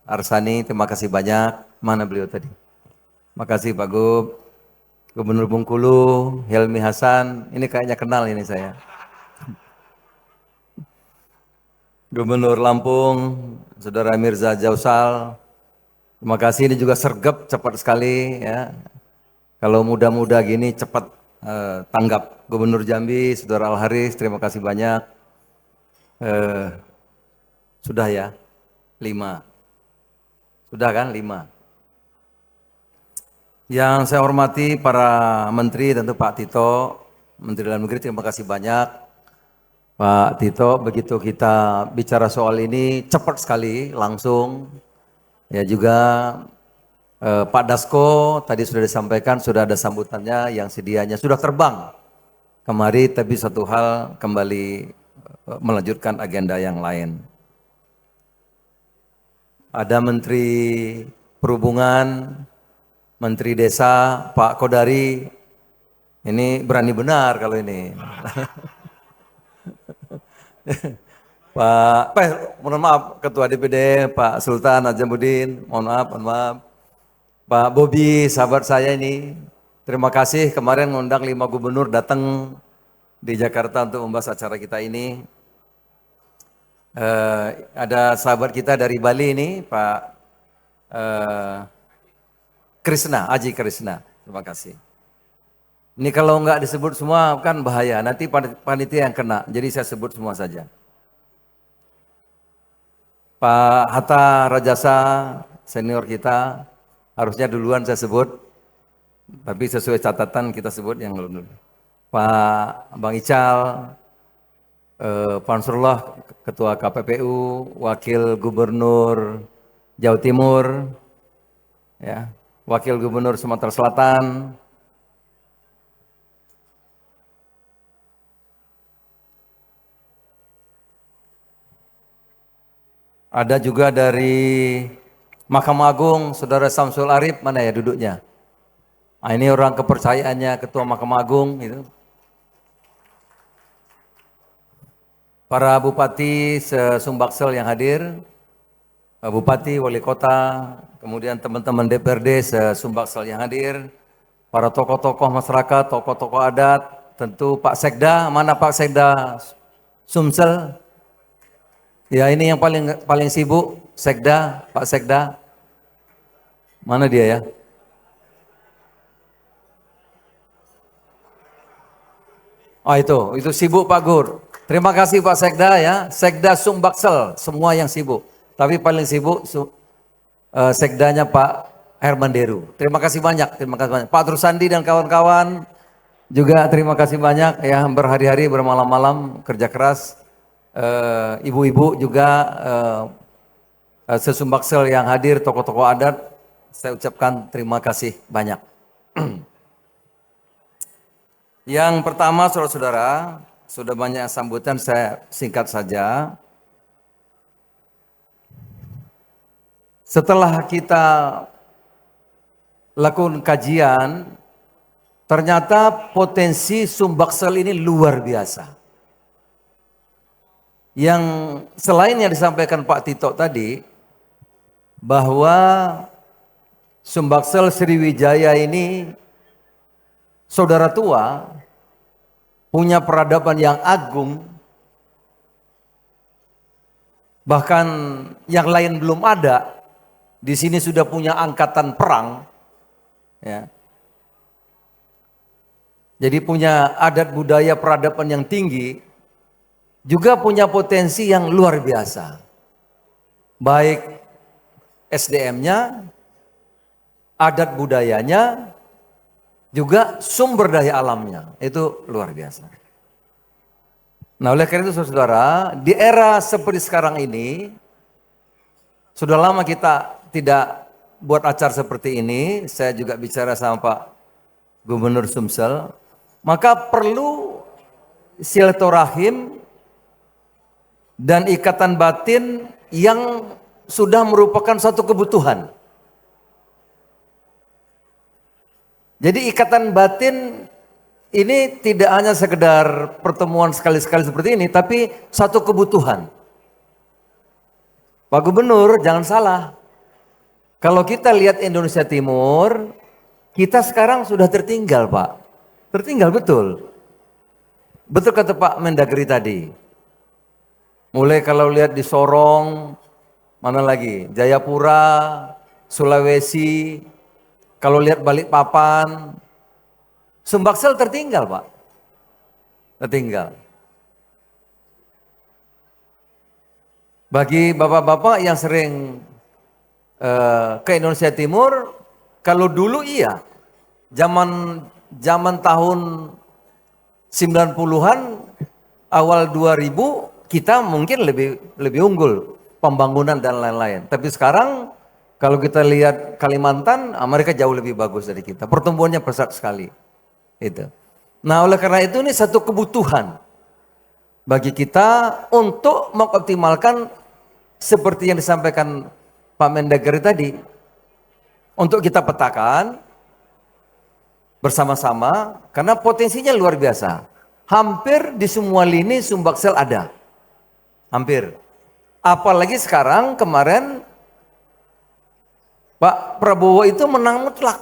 Arsani, terima kasih banyak. Mana beliau tadi? Makasih Pak Gub. Gubernur Bengkulu, Helmi Hasan, ini kayaknya kenal ini saya. Gubernur Lampung, Saudara Mirza Jausal, terima kasih, ini juga sergap cepat sekali ya. Kalau muda-muda gini cepat tanggap. Gubernur Jambi, Saudara Al Haris, terima kasih banyak. Sudah ya, 5. Sudah kan 5. Yang saya hormati para menteri, tentu Pak Tito, Menteri Dalam Negeri, terima kasih banyak. Pak Tito, begitu kita bicara soal ini cepat sekali, langsung. Ya juga Pak Dasko, tadi sudah disampaikan, sudah ada sambutannya yang sedianya sudah terbang kemari, tapi satu hal kembali melanjutkan agenda yang lain. Ada Menteri Perhubungan, Menteri Desa, Pak Kodari, ini berani benar kalau ini. Mohon maaf, Ketua DPD, Pak Sultan Najamuddin, mohon maaf. Pak Bobi, sahabat saya ini, terima kasih kemarin ngundang 5 gubernur datang di Jakarta untuk membahas acara kita ini. Ada sahabat kita dari Bali ini, Pak Krishna, Aji Krishna, terima kasih. Ini kalau nggak disebut semua kan bahaya, nanti panitia yang kena, jadi saya sebut semua saja. Pak Hatta Rajasa, senior kita, harusnya duluan saya sebut, tapi sesuai catatan kita sebut yang dulu. Pak Bang Ical, Pak Ansarullah, Ketua KPPU, Wakil Gubernur Jawa Timur, ya. Wakil Gubernur Sumatera Selatan, ada juga dari Mahkamah Agung, Saudara Samsul Arif, mana ya duduknya? Nah, ini orang kepercayaannya Ketua Mahkamah Agung, itu. Para Bupati se-Sumbaksel yang hadir, Pak Bupati, Wali Kota, kemudian teman-teman DPRD se-Sumbaksel yang hadir, para tokoh-tokoh masyarakat, tokoh-tokoh adat, tentu Pak Sekda, mana Pak Sekda Sumsel? Ya ini yang paling sibuk, Sekda, Pak Sekda. Mana dia ya? Oh itu sibuk Pak Gur. Terima kasih Pak Sekda ya, Sekda Sumbaksel, semua yang sibuk. Tapi paling sibuk sekdanya Pak Herman Deru. Terima kasih banyak, Pak Trusandi dan kawan-kawan juga terima kasih banyak ya, berhari-hari bermalam-malam kerja keras. Ibu-ibu juga se-Sumbaksel yang hadir, tokoh-tokoh adat, saya ucapkan terima kasih banyak. Yang pertama saudara-saudara, sudah banyak sambutan, saya singkat saja. Setelah kita lakukan kajian, ternyata potensi Sumbaksel ini luar biasa. Yang selain yang disampaikan Pak Tito tadi, bahwa Sumbaksel Sriwijaya ini saudara tua, punya peradaban yang agung, bahkan yang lain belum ada. Di sini sudah punya angkatan perang, ya. Jadi punya adat budaya peradaban yang tinggi, juga punya potensi yang luar biasa. Baik SDM-nya, adat budayanya, juga sumber daya alamnya. Itu luar biasa. Nah oleh karena itu saudara, di era seperti sekarang ini, sudah lama kita tidak buat acara seperti ini. Saya juga bicara sama Pak Gubernur Sumsel, maka perlu silaturahim dan ikatan batin yang sudah merupakan suatu kebutuhan. Jadi ikatan batin ini tidak hanya sekedar pertemuan sekali-sekali seperti ini, tapi satu kebutuhan. Pak Gubernur, jangan salah. Kalau kita lihat Indonesia Timur, kita sekarang sudah tertinggal, Pak. Tertinggal betul. Betul kata Pak Mendagri tadi. Mulai kalau lihat di Sorong, mana lagi? Jayapura, Sulawesi, kalau lihat Balikpapan, Sumbaksel tertinggal, Pak. Tertinggal. Bagi bapak-bapak yang sering ke Indonesia Timur, kalau dulu iya, zaman tahun 90-an, awal 2000, kita mungkin lebih unggul pembangunan dan lain-lain. Tapi sekarang kalau kita lihat Kalimantan, mereka jauh lebih bagus dari kita. Pertumbuhannya pesat sekali. Itu. Nah, oleh karena itu ini satu kebutuhan bagi kita untuk mengoptimalkan seperti yang disampaikan Pak Mendagri tadi. Untuk kita petakan bersama-sama karena potensinya luar biasa. Hampir di semua lini Sumbaksel ada. Hampir. Apalagi sekarang kemarin Pak Prabowo itu menang mutlak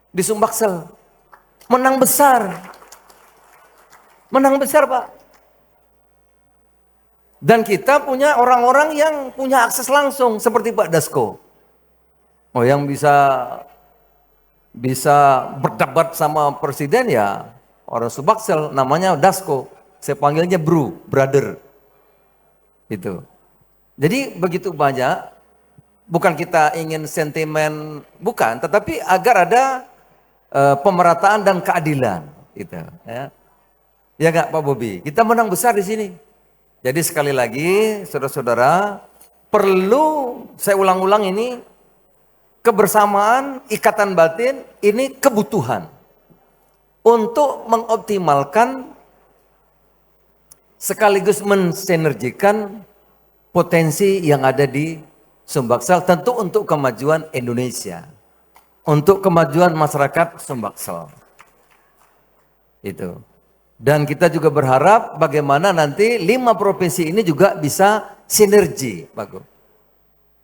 di Sumbaksel. Menang besar. Menang besar, Pak. Dan kita punya orang-orang yang punya akses langsung seperti Pak Dasko. Oh, yang bisa berdebat sama presiden ya orang Sumbaksel, namanya Dasko. Saya panggilnya brother. Itu. Jadi begitu banyak, bukan kita ingin sentimen, bukan, tetapi agar ada pemerataan dan keadilan. Gitu, ya. Ya nggak Pak Bobi? Kita menang besar di sini. Jadi sekali lagi, saudara-saudara, perlu saya ulang-ulang ini, kebersamaan, ikatan batin, ini kebutuhan untuk mengoptimalkan sekaligus mensinergikan potensi yang ada di Sumbaksel, tentu untuk kemajuan Indonesia, untuk kemajuan masyarakat Sumbaksel. Itu. Dan kita juga berharap bagaimana nanti 5 provinsi ini juga bisa sinergi, bagus.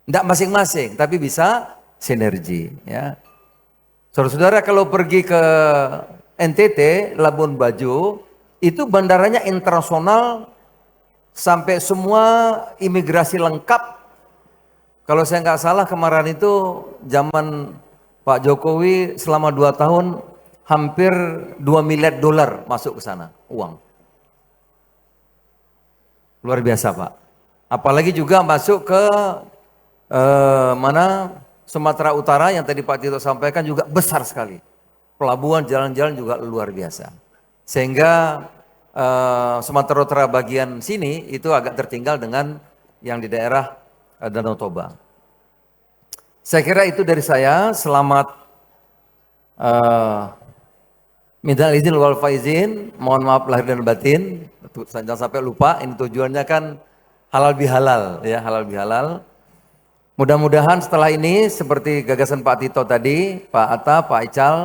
Tidak masing-masing, tapi bisa sinergi. Ya. Saudara-saudara, kalau pergi ke NTT, Labuan Bajo, itu bandaranya internasional sampai semua imigrasi lengkap. Kalau saya nggak salah kemarin itu zaman Pak Jokowi selama 2 tahun hampir $2 miliar masuk ke sana, uang. Luar biasa, Pak. Apalagi juga masuk ke Sumatera Utara yang tadi Pak Tito sampaikan juga besar sekali. Pelabuhan, jalan-jalan juga luar biasa. Sehingga Sumatera Utara bagian sini itu agak tertinggal dengan yang di daerah Danau Toba. Saya kira itu dari saya. Selamat minta izin wal faizin, mohon maaf lahir dan batin. Jangan sampai lupa, ini tujuannya kan halal bihalal, ya, halal bihalal. Mudah-mudahan setelah ini seperti gagasan Pak Tito tadi, Pak Atta, Pak Ical,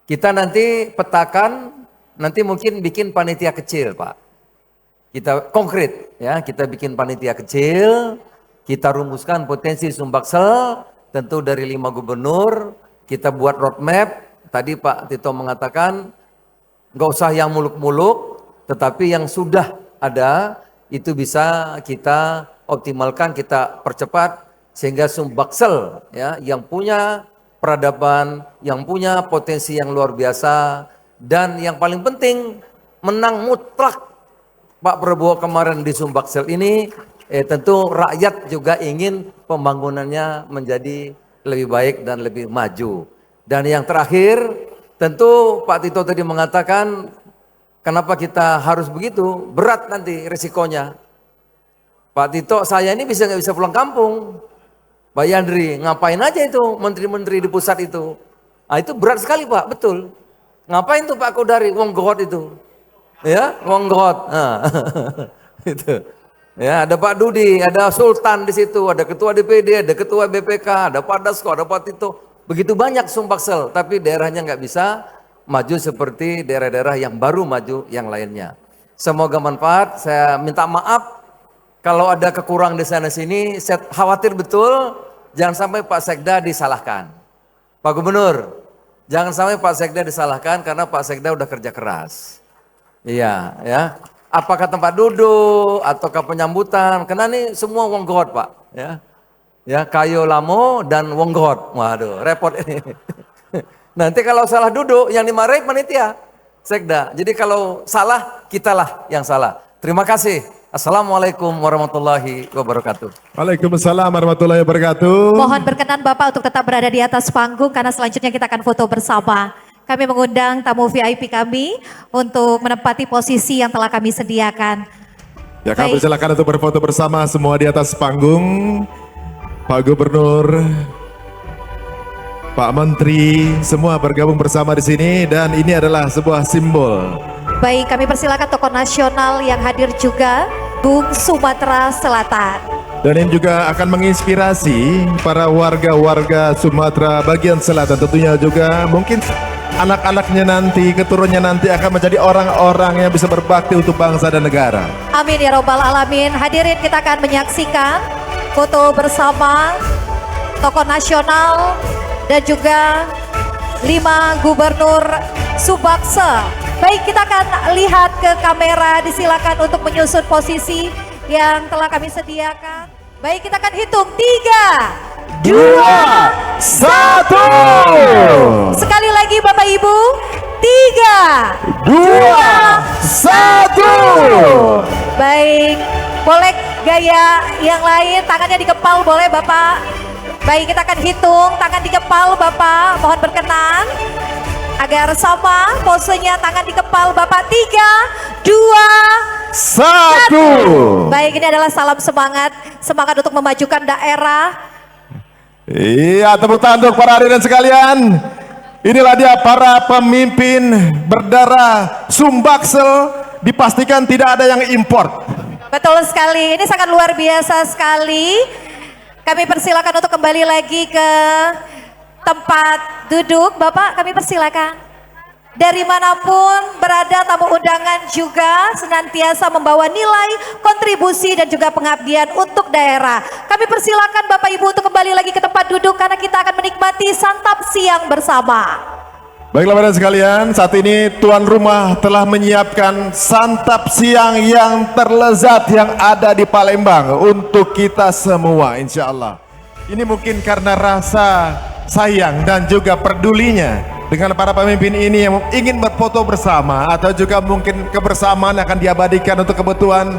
kita nanti petakan, nanti mungkin bikin panitia kecil, Pak. Kita konkret, ya, kita bikin panitia kecil, kita rumuskan potensi Sumbaksel, tentu dari 5 gubernur, kita buat roadmap. Tadi Pak Tito mengatakan nggak usah yang muluk-muluk, tetapi yang sudah ada itu bisa kita optimalkan, kita percepat sehingga Sumbaksel, ya, yang punya peradaban, yang punya potensi yang luar biasa, dan yang paling penting menang mutlak Pak Prabowo kemarin di Sumbaksel ini, tentu rakyat juga ingin pembangunannya menjadi lebih baik dan lebih maju. Dan yang terakhir, tentu Pak Tito tadi mengatakan, kenapa kita harus begitu? Berat nanti risikonya. Pak Tito, saya ini nggak bisa pulang kampung. Pak Yandri, ngapain aja itu menteri-menteri di pusat itu? Nah, itu berat sekali, Pak, betul. Ngapain tuh Pak Kodari? Wong God itu. Ya, wong God. Nah, itu. Ya, ada Pak Dudi, ada Sultan di situ, ada ketua DPD, ada ketua BPK, ada Pak Dasko, ada Pak Tito. Begitu banyak Sumbaksel, tapi daerahnya nggak bisa maju seperti daerah-daerah yang baru maju yang lainnya. Semoga manfaat. Saya minta maaf kalau ada kekurangan di sana sini. Saya khawatir betul, jangan sampai Pak Sekda disalahkan. Pak Gubernur, jangan sampai Pak Sekda disalahkan karena Pak Sekda udah kerja keras. Iya, ya. Apakah tempat duduk ataukah penyambutan? Karena ini semua wong God, Pak. Ya, ya, Kayo Lamo dan wong God. Waduh, repot ini. Nanti kalau salah duduk, yang dimarahin panitia Sekda. Jadi kalau salah, kitalah yang salah. Terima kasih. Assalamualaikum warahmatullahi wabarakatuh. Waalaikumsalam warahmatullahi wabarakatuh. Mohon berkenan Bapak untuk tetap berada di atas panggung karena selanjutnya kita akan foto bersama. Kami mengundang tamu VIP kami untuk menempati posisi yang telah kami sediakan. Ya, kami persilakan untuk berfoto bersama semua di atas panggung. Pak Gubernur, Pak Menteri, semua bergabung bersama di sini dan ini adalah sebuah simbol. Baik, kami persilakan tokoh nasional yang hadir juga, Bung Sumatera Selatan. Dan ini juga akan menginspirasi para warga-warga Sumatera bagian selatan. Tentunya juga mungkin anak-anaknya nanti, keturunannya nanti akan menjadi orang-orang yang bisa berbakti untuk bangsa dan negara. Amin ya robbal alamin. Hadirin, kita akan menyaksikan foto bersama tokoh nasional dan juga 5 gubernur Sumbaksel. Baik, kita akan lihat ke kamera. Disilakan untuk menyusun posisi yang telah kami sediakan. Baik, kita akan hitung 3, 2, 1. Sekali lagi Bapak Ibu, 3, 2, 1. Baik, boleh gaya yang lain, tangannya dikepal boleh Bapak. Baik, kita akan hitung, tangan dikepal Bapak, mohon berkenan. Agar sama posenya, tangan dikepal Bapak. 3, 2, 1. Baik, ini adalah salam semangat. Semangat untuk memajukan daerah. Iya, tepuk tangan untuk para hadirin sekalian. Inilah dia para pemimpin berdarah Sumbaksel. Dipastikan tidak ada yang import. Betul sekali, ini sangat luar biasa sekali. Kami persilakan untuk kembali lagi ke tempat duduk. Bapak, kami persilakan. Dari manapun berada, tamu undangan juga senantiasa membawa nilai, kontribusi dan juga pengabdian untuk daerah. Kami persilakan Bapak Ibu untuk kembali lagi ke tempat duduk karena kita akan menikmati santap siang bersama. Baiklah para sekalian, saat ini tuan rumah telah menyiapkan santap siang yang terlezat yang ada di Palembang untuk kita semua, insya Allah. Ini mungkin karena rasa sayang dan juga pedulinya dengan para pemimpin ini yang ingin berfoto bersama, atau juga mungkin kebersamaan akan diabadikan untuk kebutuhan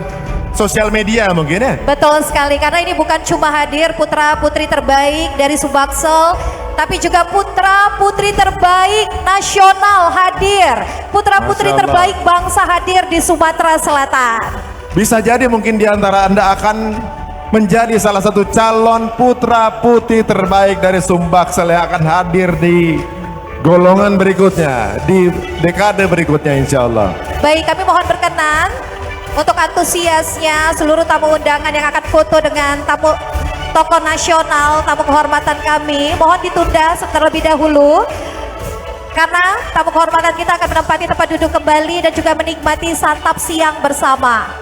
sosial media mungkin ya. Betul sekali, karena ini bukan cuma hadir putra putri terbaik dari Sumbaksel, tapi juga putra putri terbaik nasional hadir, putra putri terbaik bangsa hadir di Sumatera Selatan. Bisa jadi mungkin di antara Anda akan menjadi salah satu calon putra putri terbaik dari Sumbaksel yang akan hadir di golongan berikutnya, di dekade berikutnya insya Allah. Baik, kami mohon berkenan untuk antusiasnya seluruh tamu undangan yang akan foto dengan tamu tokoh nasional, tamu kehormatan kami, mohon ditunda terlebih dahulu karena tamu kehormatan kita akan menempati tempat duduk kembali dan juga menikmati santap siang bersama.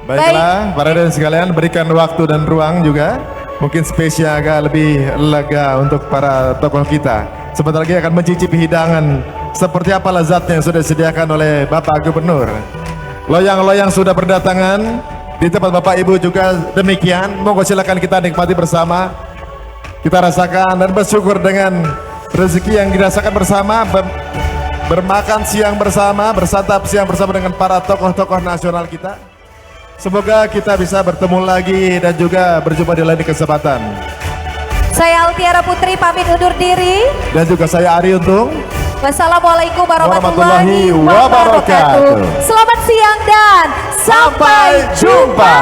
Baiklah, para hadirin sekalian, berikan waktu dan ruang juga. Mungkin spesial agak lebih lega untuk para tokoh kita. Sebentar lagi akan mencicipi hidangan seperti apa lezatnya yang sudah disediakan oleh Bapak Gubernur. Loyang-loyang sudah berdatangan, di tempat Bapak Ibu juga demikian. Monggo silakan kita nikmati bersama. Kita rasakan dan bersyukur dengan rezeki yang dirasakan bersama, bermakan siang bersama, bersantap siang bersama dengan para tokoh-tokoh nasional kita. Semoga kita bisa bertemu lagi dan juga berjumpa di lain kesempatan. Saya Altiara Putri pamit undur diri. Dan juga saya Ari Untung. Wassalamualaikum warahmatullahi wabarakatuh. Selamat siang dan sampai jumpa.